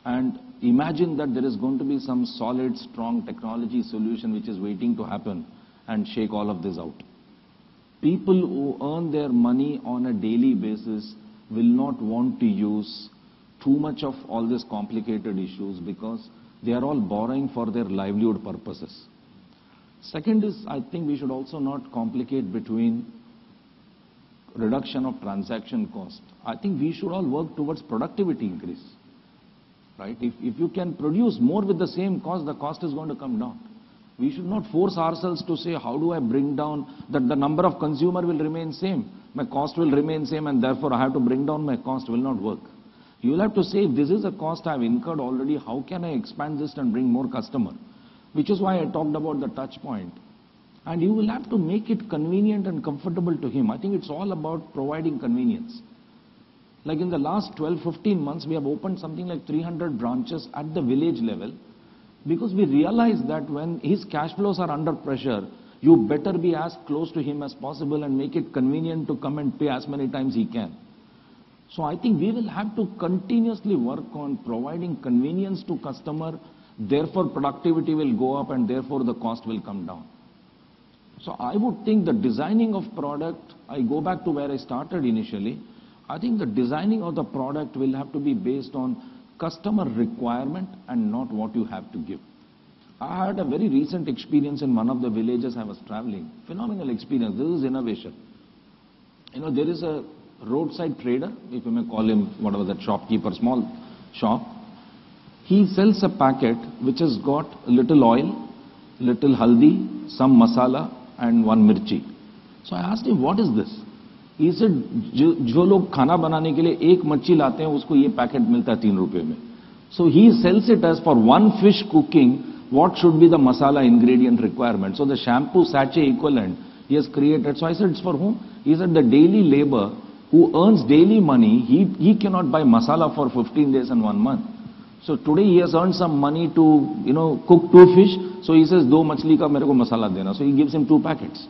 and imagine that there is going to be some solid, strong technology solution which is waiting to happen and shake all of this out. People who earn their money on a daily basis will not want to use too much of all these complicated issues because they are all borrowing for their livelihood purposes. Second is, I think we should also not complicate between reduction of transaction cost. I think we should all work towards productivity increase. Right? If you can produce more with the same cost, the cost is going to come down. We should not force ourselves to say, how do I bring down that the number of consumer will remain same, my cost will remain same, and therefore I have to bring down my cost. Will not work. You will have to say, if this is a cost I have incurred already, how can I expand this and bring more customer? Which is why I talked about the touch point. And you will have to make it convenient and comfortable to him. I think it's all about providing convenience. Like in the last 12-15 months, we have opened something like 300 branches at the village level because we realize that when his cash flows are under pressure, you better be as close to him as possible and make it convenient to come and pay as many times he can. So I think we will have to continuously work on providing convenience to customer, therefore productivity will go up and therefore the cost will come down. So I would think the designing of product, I go back to where I started initially, I think the designing of the product will have to be based on customer requirement and not what you have to give. I had a very recent experience in one of the villages I was traveling. Phenomenal experience. This is innovation. You know, there is a roadside trader, if you may call him whatever that shopkeeper, small shop. He sells a packet which has got a little oil, little haldi, some masala, and 1 mirchi. So I asked him, what is this? He said, जो लोग खाना बनाने के लिए एक मच्छी लाते हैं, उसको ये पैकेट मिलता है 3 रुपए में. So he sells it as for 1 fish cooking, what should be the masala ingredient requirement. So the shampoo sachet equivalent he has created. So I said, it's for whom? He said, the daily labor who earns daily money, he cannot buy masala for 15 days and 1 month. So today he has earned some money to, cook 2 fish. So he says, 2 machli ka mere ko masala dena. So he gives him 2 packets.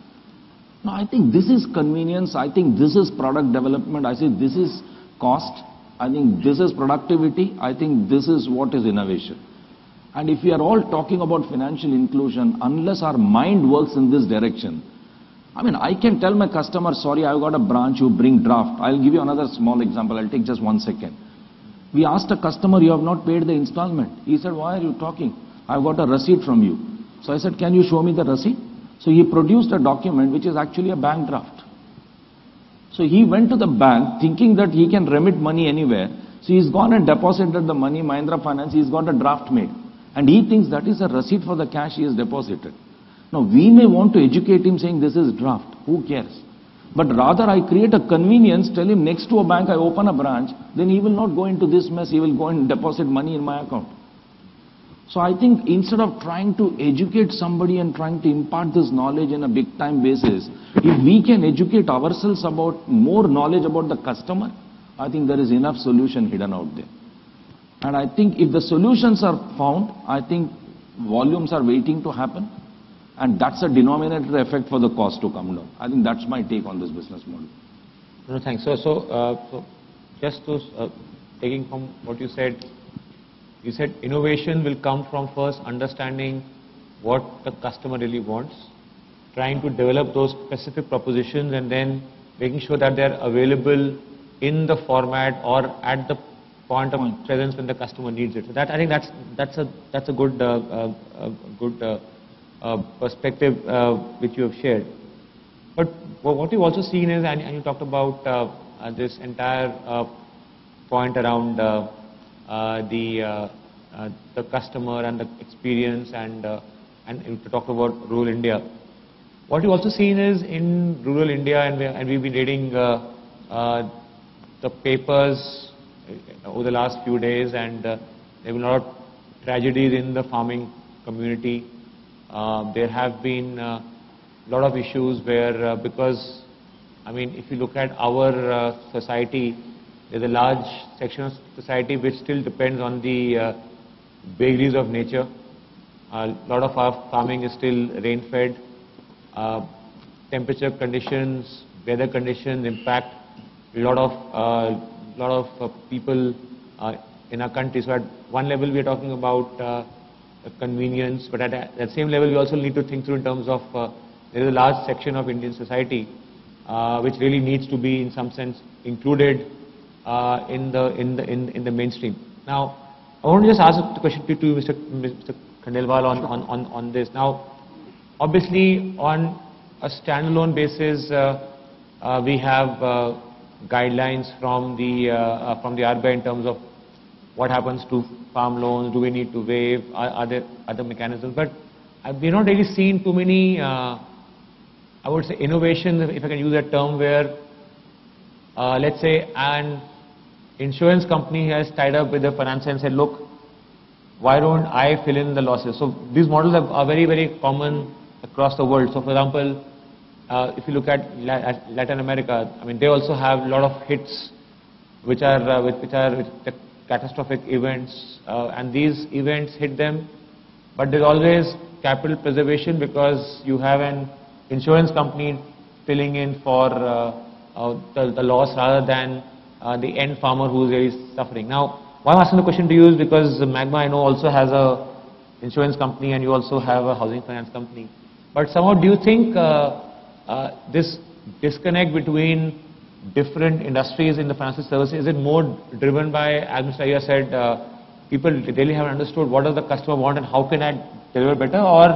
Now I think this is convenience. I think this is product development. I say this is cost. I think this is productivity. I think this is what is innovation. And if we are all talking about financial inclusion, unless our mind works in this direction, I mean, I can tell my customer, sorry, I've got a branch, you bring draft. I'll give you another small example. I'll take just 1 second. We asked a customer, you have not paid the installment. He said, why are you talking? I've got a receipt from you. So I said, can you show me the receipt? So he produced a document which is actually a bank draft. So he went to the bank thinking that he can remit money anywhere. So he's gone and deposited the money, Mahindra Finance, he's got a draft made. And he thinks that is a receipt for the cash he has deposited. Now we may want to educate him saying this is draft. Who cares? But rather I create a convenience, tell him next to a bank I open a branch, then he will not go into this mess, he will go and deposit money in my account. So I think instead of trying to educate somebody and trying to impart this knowledge in a big time basis, if we can educate ourselves about more knowledge about the customer, I think there is enough solution hidden out there. And I think if the solutions are found, I think volumes are waiting to happen. And that's a denominator effect for the cost to come down. I think that's my take on this business model. No, thanks. So just to taking from what you said innovation will come from first understanding what the customer really wants, trying to develop those specific propositions, and then making sure that they're available in the format or at the point of presence when the customer needs it. So that I think that's a good perspective which you have shared. But what you've also seen is, and you talked about this entire point around the customer and the experience, and you talked about rural India. what we've also seen is in rural India, and we've been reading the papers over the last few days, and there have been a lot of tragedies in the farming community. There have been a lot of issues where, because, I mean, if you look at our society, there's a large section of society which still depends on the vagaries of nature. A lot of our farming is still rain-fed. Temperature conditions, weather conditions impact a lot of people in our country. So at one level, we are talking about convenience, but at that same level, we also need to think through in terms of there is a large section of Indian society which really needs to be, in some sense, included in the mainstream. Now, I want to just ask the question to Mr. Khandelwal on this. Now, obviously, on a standalone basis, we have guidelines from the RBI in terms of what happens to farm loans. Do we need to waive? Are there other mechanisms? But we're not really seeing too many, I would say, innovations, if I can use that term, where let's say an insurance company has tied up with the financier and said, look, why don't I fill in the losses? So these models are very, very common across the world. So for example, if you look at Latin America, I mean, they also have a lot of hits which are the catastrophic events, and these events hit them, but there's always capital preservation because you have an insurance company filling in for the loss rather than the end farmer who's really suffering. Now, why I'm asking the question to you is because Magma, I know, also has a insurance company and you also have a housing finance company. But somehow, do you think this disconnect between different industries in the financial services, is it more driven by, as Mr. Iyer said, people really haven't understood what does the customer want and how can I deliver better, or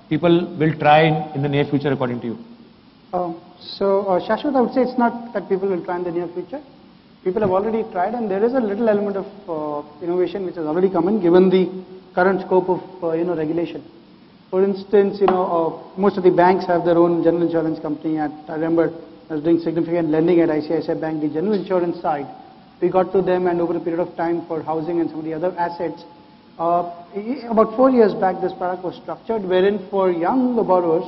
people will try in the near future according to you? Shashwat, I would say it's not that people will try in the near future. People have already tried, and there is a little element of innovation which has already come in, given the current scope of regulation. For instance, most of the banks have their own general insurance company. I remember I was doing significant lending at ICICI Bank, the general insurance side. We got to them, and over a period of time for housing and some of the other assets, about 4 years back, this product was structured, wherein for young borrowers,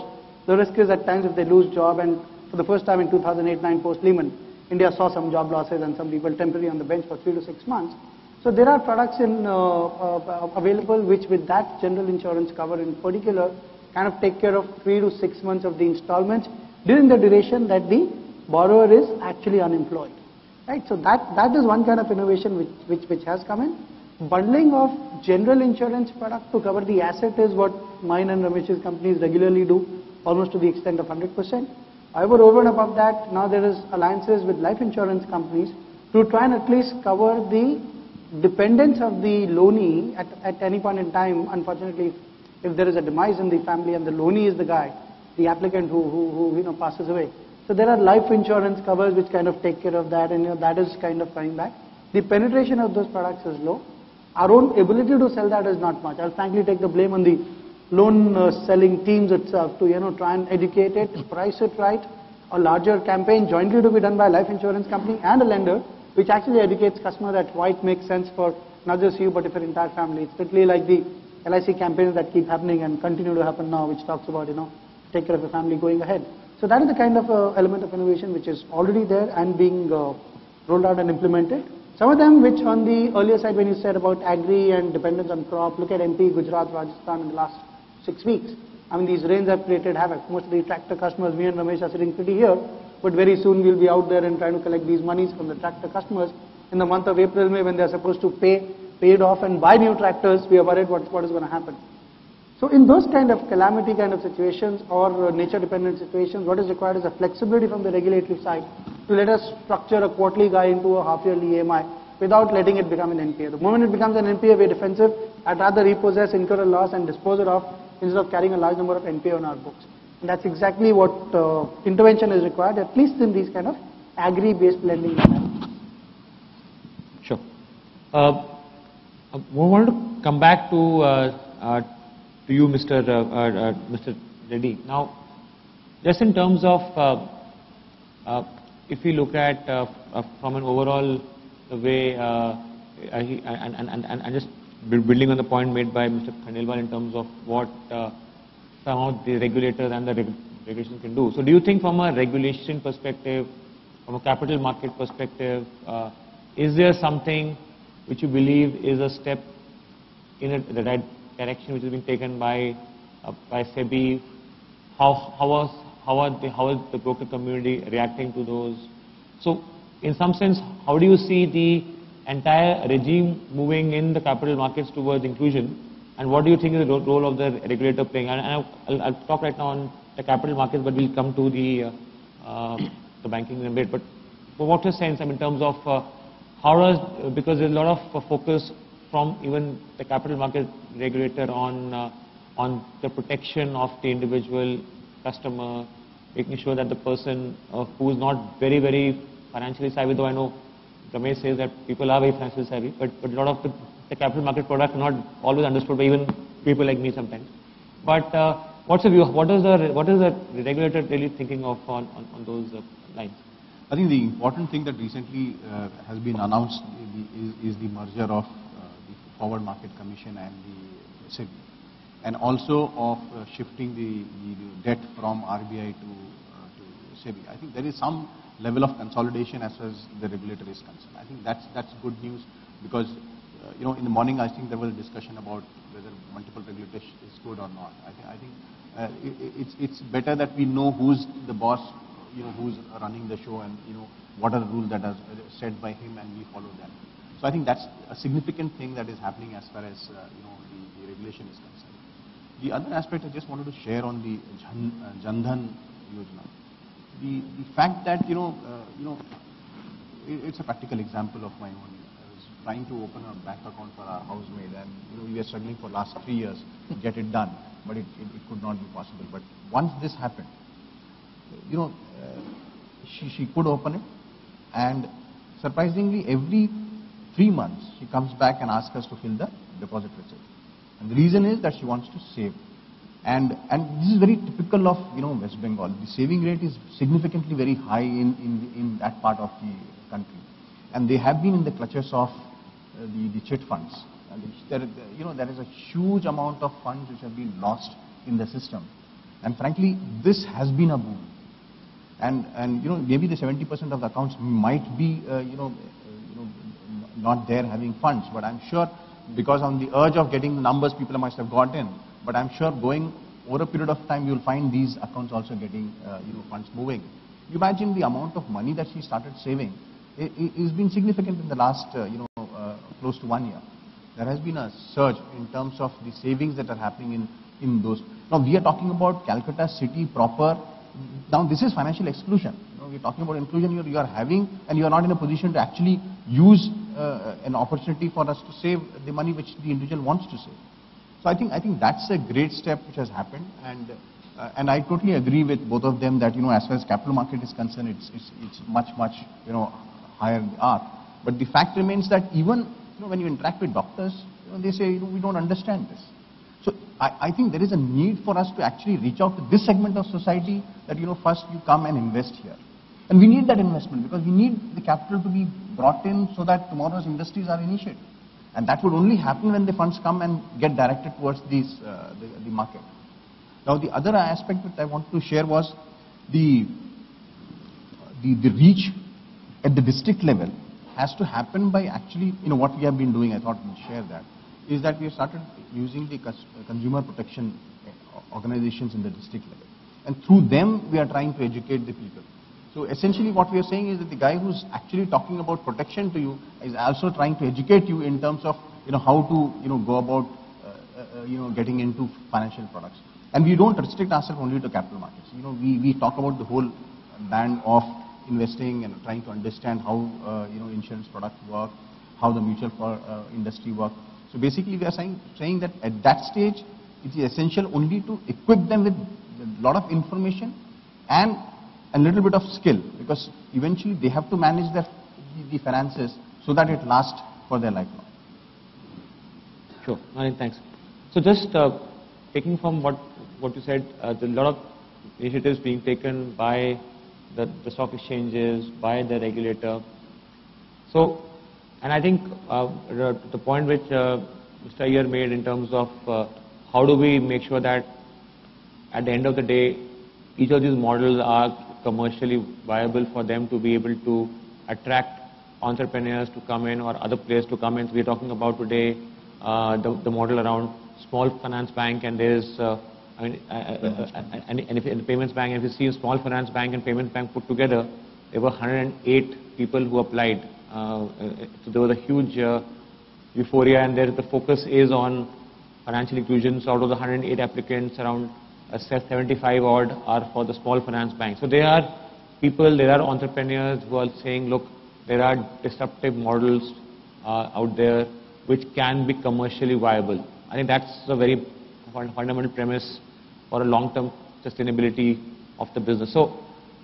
the risk is at times if they lose job, and for the first time in 2008-9 post-Lehman, India saw some job losses and some people temporarily on the bench for 3 to 6 months. So there are products available which, with that general insurance cover in particular, kind of take care of 3 to 6 months of the installments during the duration that the borrower is actually unemployed. Right? So that is one kind of innovation which has come in. Bundling of general insurance product to cover the asset is what mine and Ramesh's companies regularly do, almost to the extent of 100%. However, over and above that, now there is alliances with life insurance companies to try and at least cover the dependence of the loanee at any point in time. Unfortunately, if there is a demise in the family and the loanee is the guy, the applicant who passes away. So there are life insurance covers which kind of take care of that, and that is kind of coming back. The penetration of those products is low. Our own ability to sell that is not much. I'll frankly take the blame on the loan selling teams itself to try and educate it, price it right. A larger campaign jointly to be done by a life insurance company and a lender, which actually educates customer that why it makes sense for not just you but for your entire family. It's literally like the LIC campaigns that keep happening and continue to happen now, which talks about take care of your family going ahead. So that is the kind of element of innovation which is already there and being rolled out and implemented. Some of them which on the earlier side when you said about agri and dependence on crop, look at MP, Gujarat, Rajasthan in the last 6 weeks. I mean, these rains have created havoc. Most of the tractor customers, me and Ramesh are sitting pretty here, but very soon we'll be out there and trying to collect these monies from the tractor customers. In the month of April, May, when they're supposed to pay it off and buy new tractors, we are worried what is going to happen. So in those kind of calamity kind of situations or nature dependent situations, what is required is a flexibility from the regulatory side to let us structure a quarterly guy into a half-yearly EMI without letting it become an NPA. The moment it becomes an NPA, we're defensive. I'd rather repossess, incur a loss and dispose it off instead of carrying a large number of NPA on our books. And that's exactly what intervention is required, at least in these kind of agri-based lending. Sure. We want to come back to you, Mr. Reddy. Now, Just in terms of, if we look at from an overall way, and just building on the point made by Mr. Khandelwal in terms of what some of the regulators and the regulations can do. So do you think from a regulation perspective, from a capital market perspective, is there something which you believe is a step in the right direction which is being taken by SEBI? How is the broker community reacting to those? So in some sense, how do you see the entire regime moving in the capital markets towards inclusion, and what do you think is the role of the regulator playing? And I'll talk right now on the capital markets, but we'll come to the banking in a bit. But what's your sense, in terms of because there's a lot of focus from even the capital market regulator on the protection of the individual customer, making sure that the person who is not very, very financially savvy, though I know Ramesh says that people are very financially savvy, but a lot of the capital market products are not always understood by even people like me sometimes. But what's your view? What is the regulator really thinking of on those lines? I think the important thing that recently has been announced is the merger of the Forward Market Commission and the SEBI, and also of shifting the debt from RBI to SEBI. I think there is some level of consolidation as far as the regulator is concerned. I think that's good news, because in the morning I think there was a discussion about whether multiple regulators is good or not. I think it's better that we know who's the boss, who's running the show, and what are the rules that are set by him, and we follow them. So I think that's a significant thing that is happening as far as the regulation is concerned. The other aspect I just wanted to share on the Jan Dhan Yojana. The fact that it's a practical example of my own. I was trying to open a bank account for our housemaid, and we were struggling for the last 3 years to get it done, but it could not be possible. But once this happened, she could open it, and surprisingly every 3 months she comes back and asks us to fill the deposit receipt, and the reason is that she wants to save. And this is very typical of West Bengal. The saving rate is significantly very high in that part of the country, and they have been in the clutches of the chit funds. And there is a huge amount of funds which have been lost in the system, and frankly this has been a boom. And maybe the 70% of the accounts might be not there having funds, but I'm sure because on the urge of getting the numbers people must have got in. But I'm sure going over a period of time, you'll find these accounts also getting funds moving. You imagine the amount of money that she started saving. It's been significant in the last close to 1 year. There has been a surge in terms of the savings that are happening in those. Now we are talking about Calcutta city proper. Now this is financial exclusion. We're talking about inclusion. You are having, and you are not in a position to actually use an opportunity for us to save the money which the individual wants to save. So I think that's a great step which has happened, and I totally agree with both of them that as far as capital market is concerned, it's much higher in the art. But the fact remains that even when you interact with doctors, they say we don't understand this. So I think there is a need for us to actually reach out to this segment of society that first you come and invest here, and we need that investment because we need the capital to be brought in so that tomorrow's industries are initiated. And that would only happen when the funds come and get directed towards the market. Now the other aspect that I wanted to share was the reach at the district level has to happen by actually, what we have been doing, I thought we'd share that, is that we have started using the consumer protection organizations in the district level. And through them, we are trying to educate the people. So essentially what we are saying is that the guy who's actually talking about protection to you is also trying to educate you in terms of how to go about getting into financial products. And we don't restrict ourselves only to capital markets. We talk about the whole band of investing and trying to understand how insurance products work, how the mutual industry works. So basically we are saying that at that stage it is essential only to equip them with a lot of information and a little bit of skill, because eventually they have to manage the finances so that it lasts for their lifelong. Sure, thanks. So just taking from what you said, there's a lot of initiatives being taken by the stock exchanges, by the regulator. So, and I think the point which Mr. Iyer made in terms of how do we make sure that at the end of the day, each of these models are commercially viable for them to be able to attract entrepreneurs to come in or other players to come in. So we're talking about today the model around small finance bank, and there's and if in the payments bank, if you see a small finance bank and payments bank put together, there were 108 people who applied. So there was a huge euphoria, and there the focus is on financial inclusion. So out of the 108 applicants, around 75 odd are for the small finance bank. So there are people, there are entrepreneurs who are saying, look, there are disruptive models out there which can be commercially viable. I think that's a very fundamental premise for a long-term sustainability of the business. So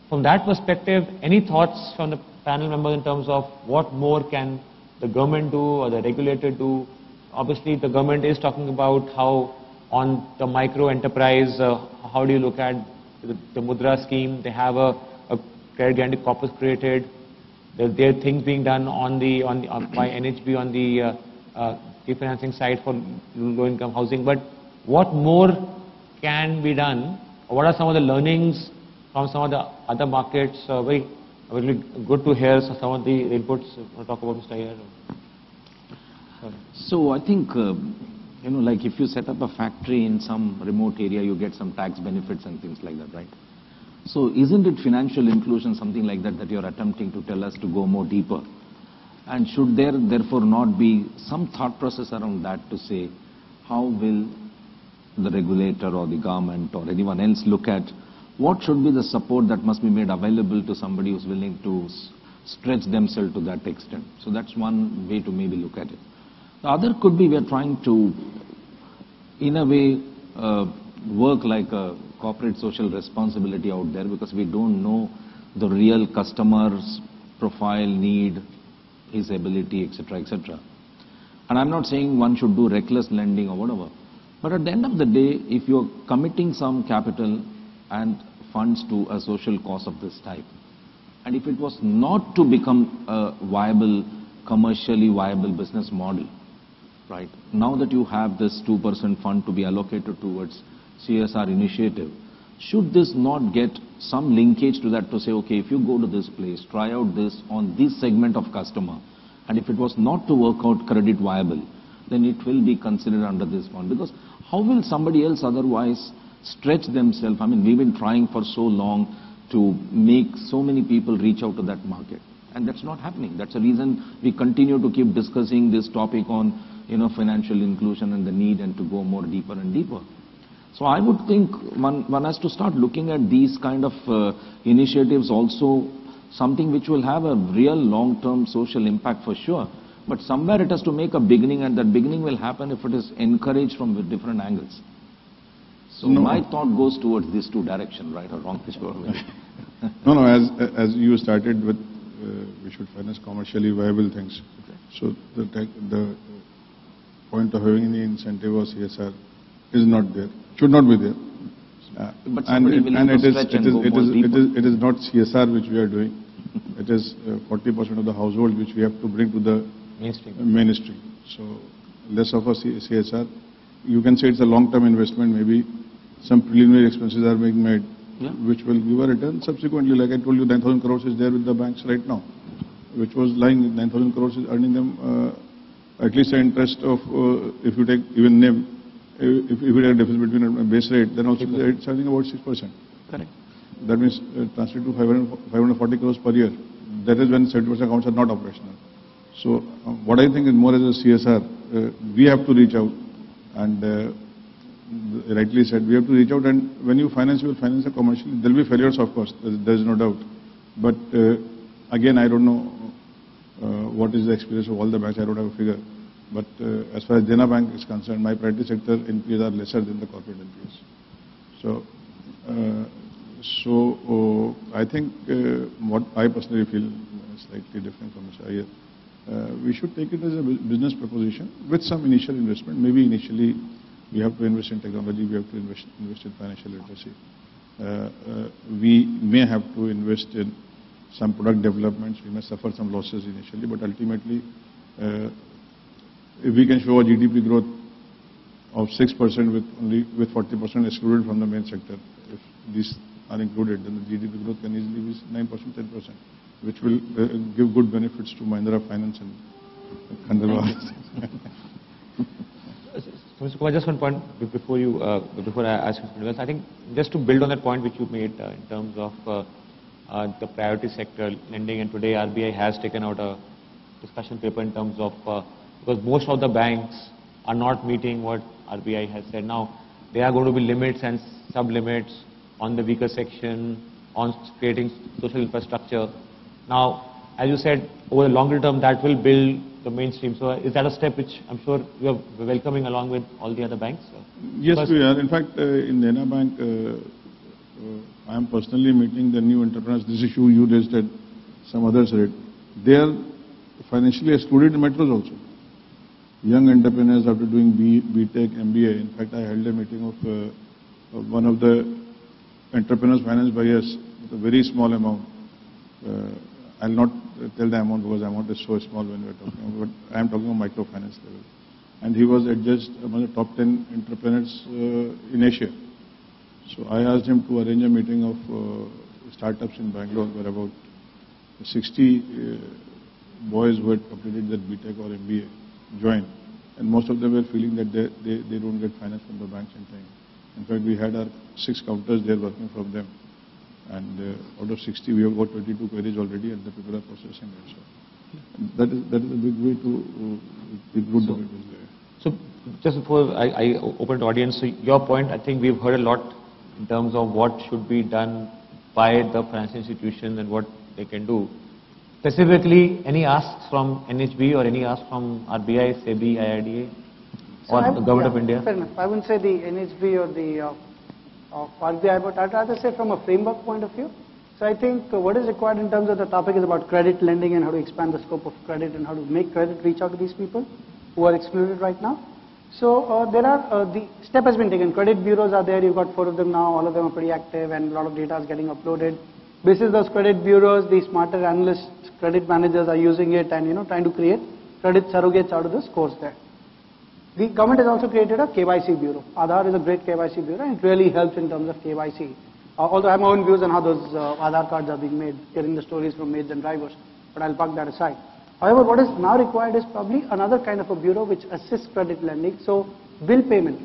from that perspective, any thoughts from the panel members in terms of what more can the government do or the regulator do? Obviously, the government is talking about how on the micro enterprise, how do you look at the Mudra scheme? They have a credit guarantee corpus created. There are things being done by NHB on the refinancing side for low-income housing. But what more can be done? What are some of the learnings from some of the other markets? Very good to hear some of the inputs. Want to talk about Mr. Iyer? So I think, like if you set up a factory in some remote area, you get some tax benefits and things like that, right? So isn't it financial inclusion, something like that, that you're attempting to tell us to go more deeper? And should there therefore not be some thought process around that to say, how will the regulator or the government or anyone else look at what should be the support that must be made available to somebody who's willing to stretch themselves to that extent? So that's one way to maybe look at it. The other could be we are trying to, in a way, work like a corporate social responsibility out there, because we don't know the real customer's profile, need, his ability, etc., etc. And I'm not saying one should do reckless lending or whatever, but at the end of the day, if you're committing some capital and funds to a social cause of this type, and if it was not to become a viable, commercially viable business model, right, now that you have this 2% fund to be allocated towards CSR initiative, should this not get some linkage to that to say, okay, if you go to this place, try out this on this segment of customer, and if it was not to work out credit viable, then it will be considered under this fund. Because how will somebody else otherwise stretch themselves? I mean, we've been trying for so long to make so many people reach out to that market, and that's not happening. That's the reason we continue to keep discussing this topic on, financial inclusion and the need and to go more deeper and deeper. So I would think one has to start looking at these kind of initiatives also, something which will have a real long-term social impact for sure. But somewhere it has to make a beginning, and that beginning will happen if it is encouraged from different angles. So my thought goes towards these two directions, right or wrong? No, as you started with, we should finance commercially viable things. Okay. So the point of having any incentive or CSR is not there, should not be there. But it is not CSR which we are doing. It is 40% of the household which we have to bring to the mainstream. So less of a CSR. You can say it's a long-term investment. Maybe some preliminary expenses are being made, which will give a return subsequently. Like I told you, 9,000 crores is there with the banks right now, which was lying. 9,000 crores is earning them at least the interest of, if you take even NIM, if you take a difference between a base rate, then also it's charging about 6%. Correct. That means translate to 540 crores per year. That is when 70% accounts are not operational. So what I think is more as a CSR, we have to reach out, and rightly said, we have to reach out, and when you finance, you will finance commercially. There will be failures, of course, there is no doubt. But again, I don't know what is the experience of all the banks. I don't have a figure. But as far as Dena Bank is concerned, my private sector NPAs are lesser than the corporate NPAs. So I think what I personally feel slightly different from Mr. Iyer. We should take it as a business proposition with some initial investment. Maybe initially we have to invest in technology, we have to invest in financial literacy. we may have to invest in some product developments. We may suffer some losses initially, but ultimately, if we can show a GDP growth of 6% with 40% excluded from the main sector, if these are included, then the GDP growth can easily be 9%, 10%, which will give good benefits to Mahindra Finance and Khandelwal. So, Mr. Kumar, just one point before I ask you something else. I think just to build on that point which you made in terms of the priority sector lending, and today RBI has taken out a discussion paper in terms of because most of the banks are not meeting what RBI has said. Now, there are going to be limits and sub-limits on the weaker section, on creating social infrastructure. Now, as you said, over the longer term, that will build the mainstream. So, is that a step which I'm sure you are welcoming along with all the other banks? Yes, we are. In fact, in Dena Bank, I am personally meeting the new entrepreneurs. This issue you raised that some others read. They are financially excluded in metros also. Young entrepreneurs after doing B.Tech, MBA. In fact, I held a meeting of one of the entrepreneurs financed by us with a very small amount. I'll not tell the amount because the amount is so small when we are talking about, but I am talking about microfinance level. And he was adjudged among the top 10 entrepreneurs in Asia. So I asked him to arrange a meeting of startups in Bangalore where about 60 boys who had completed their B.Tech or MBA joined. And most of them were feeling that they don't get finance from the banks in time. In fact, we had our 6 counters there working from them. And out of 60, we have got 22 queries already, and the people are processing it. So that is a big way to include the people there. So just before I open to audience, so your point, I think we've heard a lot in terms of what should be done by the financial institution and what they can do. Specifically, any asks from NHB or any asks from RBI, SEBI, IRDA, or the Government of India? Fair enough. I wouldn't say the NHB or the RBI, but I'd rather say from a framework point of view. So I think what is required in terms of the topic is about credit lending and how to expand the scope of credit and how to make credit reach out to these people who are excluded right now. So there are, the step has been taken. Credit bureaus are there, you've got 4 of them now, all of them are pretty active and a lot of data is getting uploaded. Basis those credit bureaus, the smarter analysts, credit managers are using it and trying to create credit surrogates out of the scores there. The government has also created a KYC bureau. Aadhaar is a great KYC bureau and it really helps in terms of KYC. Although I have my own views on how those Aadhaar cards are being made, hearing the stories from maids and drivers, but I'll park that aside. However, what is now required is probably another kind of a bureau which assists credit lending. So bill payment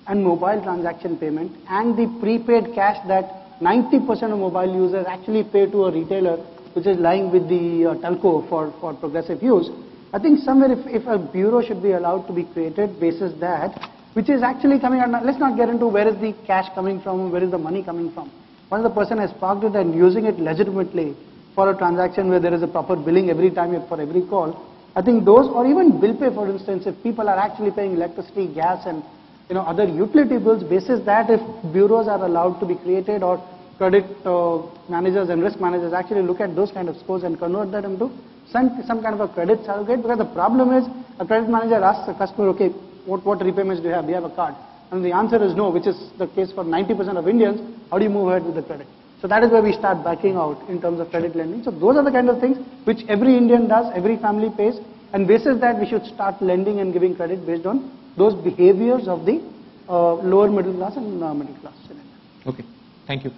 and mobile transaction payment and the prepaid cash that 90% of mobile users actually pay to a retailer which is lying with the telco for progressive use. I think somewhere if a bureau should be allowed to be created basis that, which is actually coming out, let's not get into where is the cash coming from, where is the money coming from. Once the person has parked it and using it legitimately for a transaction where there is a proper billing every time for every call, I think those, or even bill pay for instance, if people are actually paying electricity, gas and other utility bills, basis that if bureaus are allowed to be created or credit managers and risk managers actually look at those kind of scores and convert that into some kind of a credit surrogate, because the problem is a credit manager asks a customer, okay, what repayments do you have? Do you have a card? And the answer is no, which is the case for 90% of Indians. How do you move ahead with the credit? So that is where we start backing out in terms of credit lending. So those are the kind of things which every Indian does, every family pays, and basis that we should start lending and giving credit based on those behaviors of the lower middle class and middle class in India. Okay, thank you.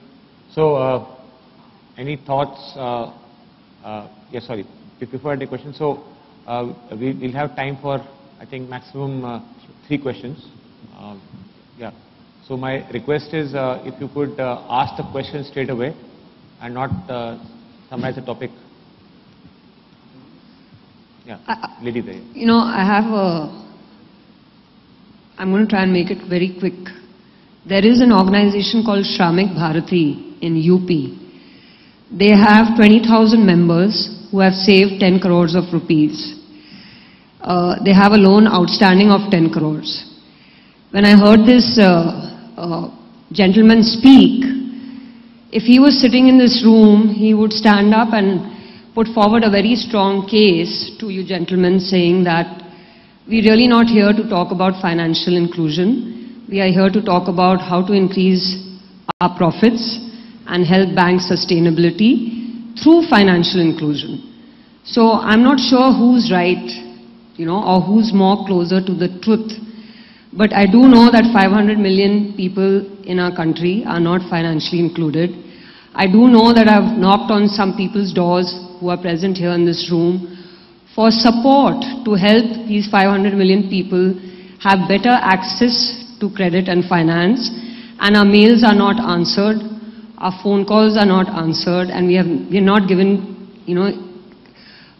So any thoughts? Yes, sorry. Before I take questions, so we'll have time for I think maximum 3 questions. Yeah. So my request is if you could ask the question straight away and not summarize the topic. Yeah, lady there. I'm going to try and make it very quick. There is an organization called Shramik Bharati in UP. They have 20,000 members who have saved 10 crores of rupees. They have a loan outstanding of 10 crores. When I heard this gentleman speak, if he was sitting in this room, he would stand up and put forward a very strong case to you gentlemen, saying that we're really not here to talk about financial inclusion. We are here to talk about how to increase our profits and help bank sustainability through financial inclusion. So I'm not sure who's right, or who's more closer to the truth. But I do know that 500 million people in our country are not financially included. I do know that I've knocked on some people's doors who are present here in this room for support to help these 500 million people have better access to credit and finance, and our mails are not answered, our phone calls are not answered, and we're not given,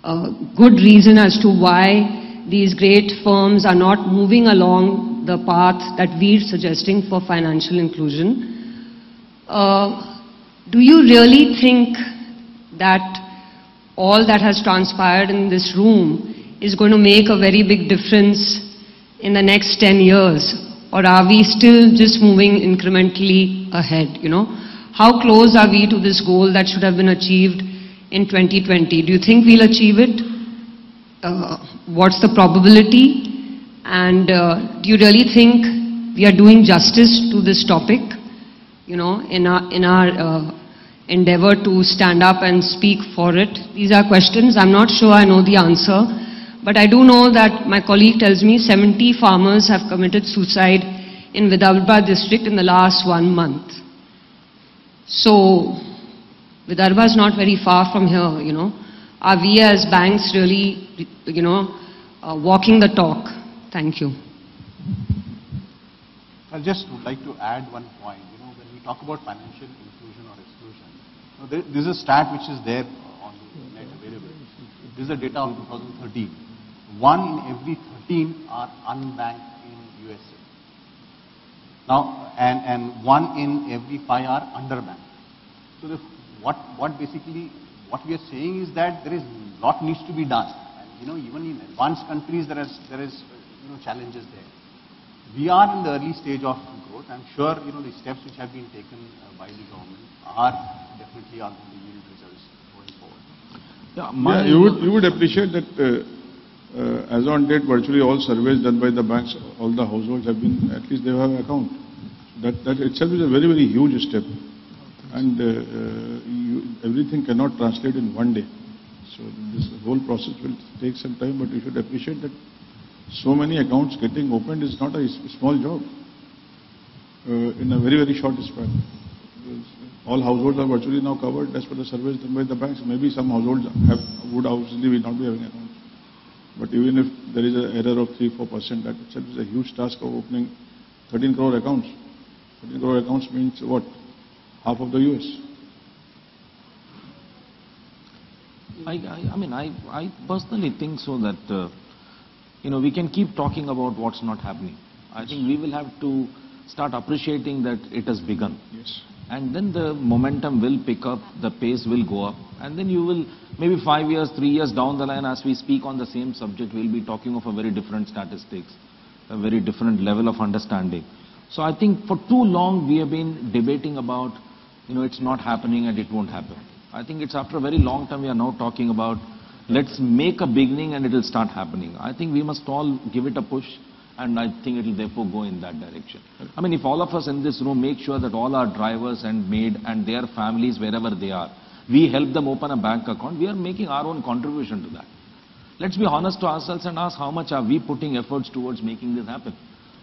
a good reason as to why these great firms are not moving along the path that we're suggesting for financial inclusion. Do you really think that all that has transpired in this room is going to make a very big difference in the next 10 years? Or are we still just moving incrementally ahead, How close are we to this goal that should have been achieved in 2020? Do you think we'll achieve it? What's the probability? And do you really think we are doing justice to this topic, in our endeavor to stand up and speak for it? These are questions. I'm not sure I know the answer, but I do know that my colleague tells me 70 farmers have committed suicide in Vidarbha district in the last 1 month. So Vidarbha is not very far from here, Are we as banks really, walking the talk? Thank you. I just would like to add one point. When we talk about financial inclusion or exclusion, this is a stat which is there on the net available. This is the data on 2013. 1 in every 13 are unbanked in USA. Now, and 1 in every 5 are underbanked. So what we are saying is that there is lot needs to be done. And, even in advanced countries there is challenges there. We are in the early stage of growth. I'm sure the steps which have been taken by the government are definitely going to yield results going forward. You would appreciate that as on date, virtually all surveys done by the banks, all the households have been, at least they have an account. That itself is a very, very huge step. And everything cannot translate in one day. So this whole process will take some time, but you should appreciate that so many accounts getting opened is not a small job in a very, very short span. All households are virtually now covered as per the surveys done by the banks. Maybe some households would obviously will not be having accounts. But even if there is an error of 3-4%, that itself is a huge task of opening 13 crore accounts. 13 crore accounts means what? Half of the US. I personally think so that, we can keep talking about what's not happening. I think we will have to start appreciating that it has begun. Yes. And then the momentum will pick up, the pace will go up. And then you will, maybe 5 years, 3 years down the line, as we speak on the same subject, we'll be talking of a very different statistics, a very different level of understanding. So I think for too long we have been debating about, it's not happening and it won't happen. I think it's after a very long time we are now talking about, let's make a beginning and it will start happening. I think we must all give it a push, and I think it will therefore go in that direction. If all of us in this room make sure that all our drivers and maid and their families, wherever they are, we help them open a bank account, we are making our own contribution to that. Let's be honest to ourselves and ask how much are we putting efforts towards making this happen.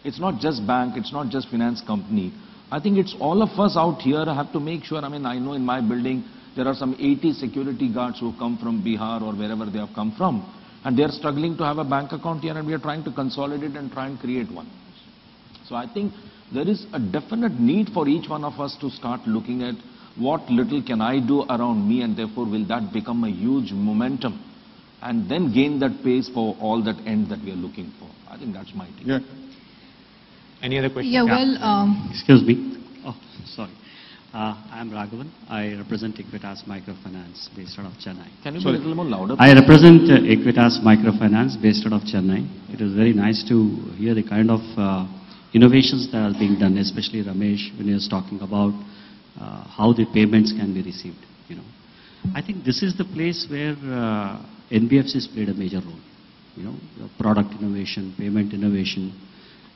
It's not just bank, it's not just finance company. I think it's all of us out here have to make sure. I know in my building there are some 80 security guards who come from Bihar or wherever they have come from, and they are struggling to have a bank account here, and we are trying to consolidate and try and create one. So I think there is a definite need for each one of us to start looking at what little can I do around me, and therefore will that become a huge momentum, and then gain that pace for all that end that we are looking for. I think that's my take. Yeah. Any other questions? Yeah, well, Excuse me. Oh, sorry. I'm Raghavan. I represent Equitas Microfinance based out of Chennai. Can you be a little more louder? I represent Equitas Microfinance based out of Chennai. It is very nice to hear the kind of innovations that are being done, especially Ramesh when he was talking about how the payments can be received. I think this is the place where NBFCs played a major role. Product innovation, payment innovation.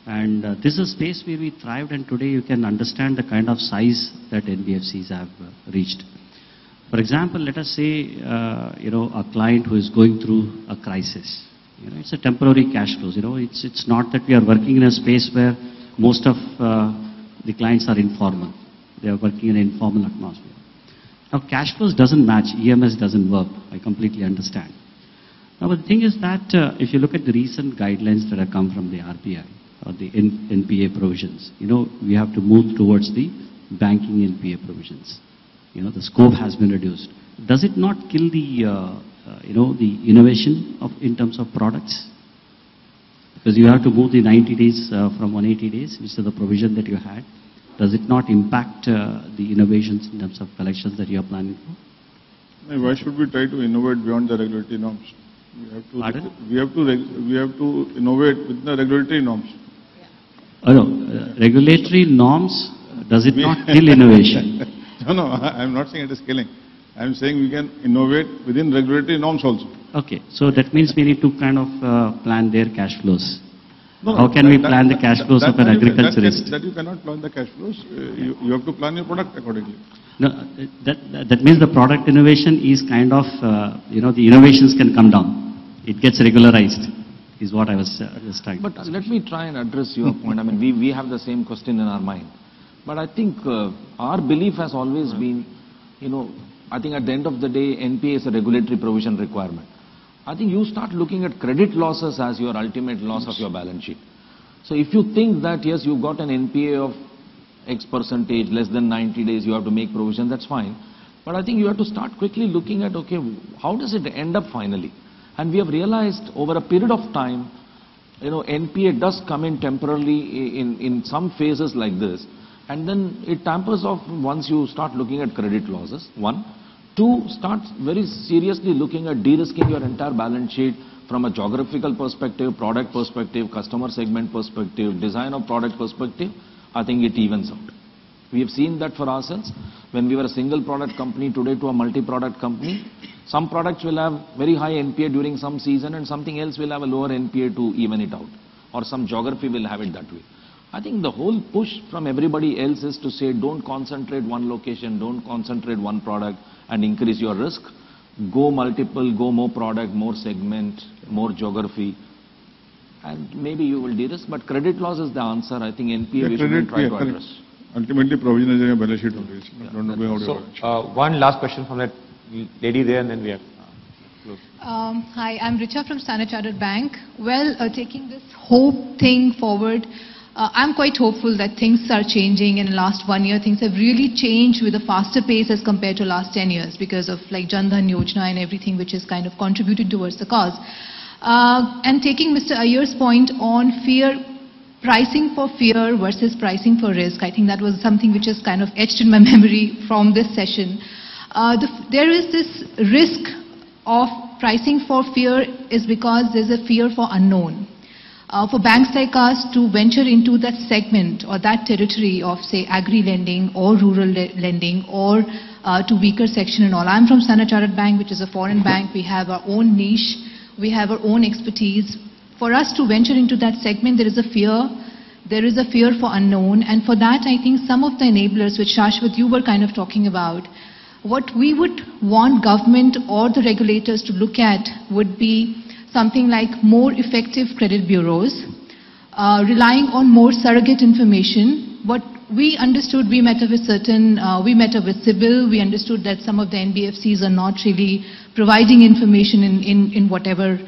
And this is a space where we thrived, and today you can understand the kind of size that NBFCs have reached. For example, let us say, a client who is going through a crisis. It's a temporary cash flows. It's not that we are working in a space where most of the clients are informal. They are working in an informal atmosphere. Now, cash flows doesn't match. EMS doesn't work. I completely understand. Now, but the thing is that if you look at the recent guidelines that have come from the RBI or the NPA provisions, we have to move towards the banking NPA provisions. The scope has been reduced. Does it not kill the the innovation in terms of products? Because you have to move the 90 days from 180 days, which is the provision that you had. Does it not impact the innovations in terms of collections that you are planning for? Why should we try to innovate beyond the regulatory norms? We have to innovate with the regulatory norms. Regulatory norms, does it not kill innovation? No, I'm not saying it is killing. I'm saying we can innovate within regulatory norms also. Okay, so that means we need to kind of plan their cash flows. How can we plan the cash flows of an agriculturist? That you cannot plan the cash flows. You have to plan your product accordingly. No, that means the product innovation is kind of, the innovations can come down. It gets regularized, is what I was just trying to say. But let me try and address your point. I mean, we have the same question in our mind. But I think our belief has always been, I think at the end of the day, NPA is a regulatory provision requirement. I think you start looking at credit losses as your ultimate loss of your balance sheet. So if you think that, yes, you've got an NPA of X percentage, less than 90 days, you have to make provision, that's fine. But I think you have to start quickly looking at, okay, how does it end up finally? And we have realized over a period of time, NPA does come in temporarily in some phases like this. And then it tampers off once you start looking at credit losses, one. Two, start very seriously looking at de-risking your entire balance sheet from a geographical perspective, product perspective, customer segment perspective, design of product perspective. I think it evens out. We have seen that for ourselves. When we were a single product company, today to a multi-product company, some products will have very high NPA during some season and something else will have a lower NPA to even it out. Or some geography will have it that way. I think the whole push from everybody else is to say, don't concentrate one location, don't concentrate one product and increase your risk. Go multiple, go more product, more segment, more geography. And maybe you will de-risk, but credit loss is the answer. I think NPA we should try to address. Ultimately, provision is in a balance sheet only. So, one last question from that lady there, and then we have close. Hi, I'm Richa from Standard Chartered Bank. Well, taking this hope thing forward, I'm quite hopeful that things are changing. In the last 1 year, things have really changed with a faster pace as compared to last 10 years because of like Jan Dhan Yojana and everything which is kind of contributed towards the cause. And taking Mr. Iyer's point on fear, pricing for fear versus pricing for risk, I think that was something which is kind of etched in my memory from this session. There is this risk of pricing for fear is because there's a fear for unknown. For banks like us to venture into that segment or that territory of, say, agri-lending or rural lending or to weaker section and all. I'm from Standard Chartered Bank, which is a foreign bank. We have our own niche. We have our own expertise. For us to venture into that segment, there is a fear. There is a fear for unknown. And for that, I think some of the enablers, which Shashwat, you were kind of talking about, what we would want government or the regulators to look at would be something like more effective credit bureaus, relying on more surrogate information. What we understood, we met with CIBIL, we understood that some of the NBFCs are not really providing information in whatever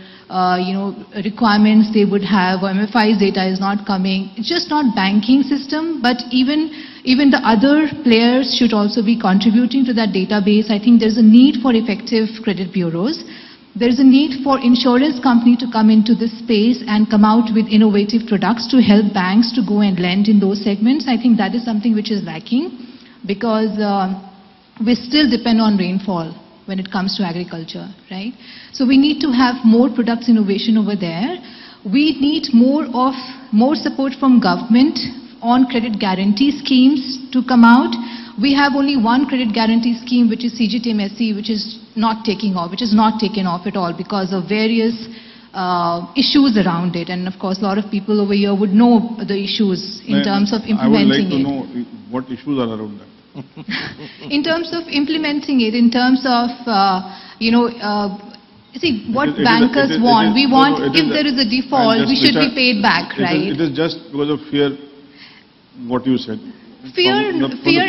requirements they would have, or MFI's data is not coming. It's just not banking system, but even the other players should also be contributing to that database. I think there's a need for effective credit bureaus. There's a need for insurance company to come into this space and come out with innovative products to help banks to go and lend in those segments. I think that is something which is lacking because we still depend on rainfall when it comes to agriculture, right? So we need to have more products innovation over there. We need more support from government on credit guarantee schemes to come out. We have only one credit guarantee scheme, which is CGTMSE, which is not taking off, which is not taken off at all because of various issues around it. And of course, a lot of people over here would know the issues in terms of implementing it. I would like to know what issues are around that. In terms of implementing it, in terms of, see, what bankers want. We want, if there is a default, we should be paid back, right? It is just because of fear, what you said. Fear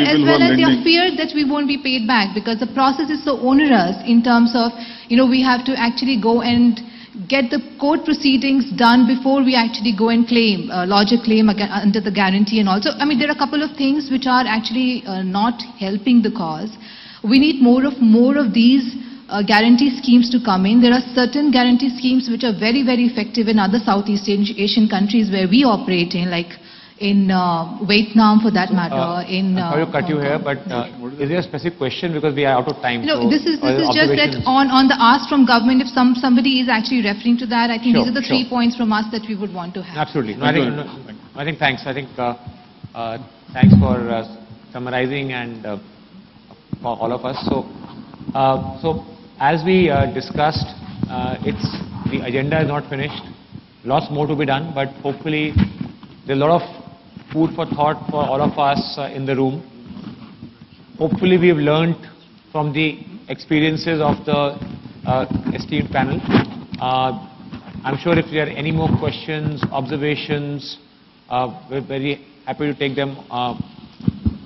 as well as your fear that we won't be paid back, because the process is so onerous in terms of, we have to actually go and get the court proceedings done before we actually go and claim, lodge a claim under the guarantee. And also, there are a couple of things which are actually not helping the cause. We need more of these guarantee schemes to come in. There are certain guarantee schemes which are very, very effective in other Southeast Asian countries where we operate in, like in Vietnam for that matter. I'm sorry to cut you here, but is there a specific question, because we are out of time? No, so this is just that on the ask from government, if somebody is actually referring to that, I think these are the 3 points from us that we would want to have. Absolutely. No, I think thanks. I think thanks for summarizing and for all of us. So as we discussed, the agenda is not finished. Lots more to be done, but hopefully there's a lot of food for thought for all of us in the room. Hopefully we have learned from the experiences of the esteemed panel. I'm sure if there are any more questions, observations, we're very happy to take them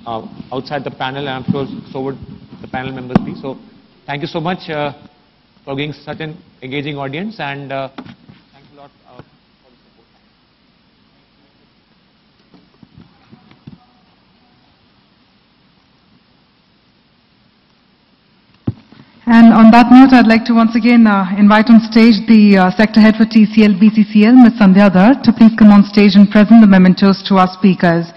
outside the panel, and I'm sure so would the panel members be. So thank you so much for giving such an engaging audience, and thanks a lot for the support. And on that note, I'd like to once again invite on stage the Sector Head for TCL BCCL, Ms. Sandhya Dhar, to please come on stage and present the mementos to our speakers.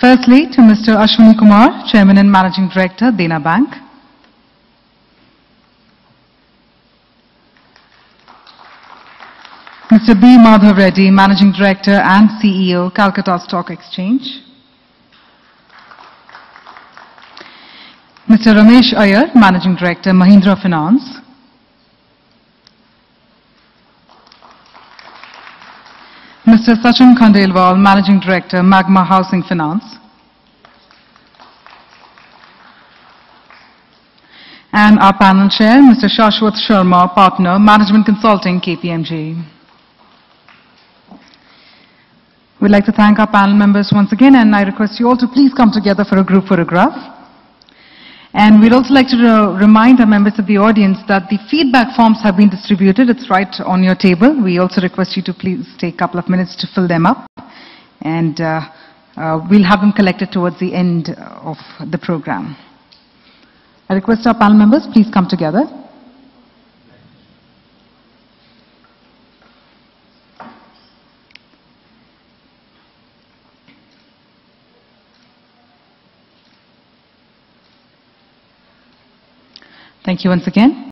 Firstly, to Mr. Ashwini Kumar, Chairman and Managing Director, Dena Bank. Mr. B. Madhav Reddy, Managing Director and CEO, Calcutta Stock Exchange. Mr. Ramesh Iyer, Managing Director, Mahindra Finance. Mr. Sachin Khandelwal, Managing Director, Magma Housing Finance. And our panel chair, Mr. Shashwat Sharma, Partner, Management Consulting, KPMG. We'd like to thank our panel members once again, and I request you all to please come together for a group photograph. And we'd also like to remind our members of the audience that the feedback forms have been distributed. It's right on your table. We also request you to please take a couple of minutes to fill them up. And we'll have them collected towards the end of the program. I request our panel members, please come together. Thank you once again.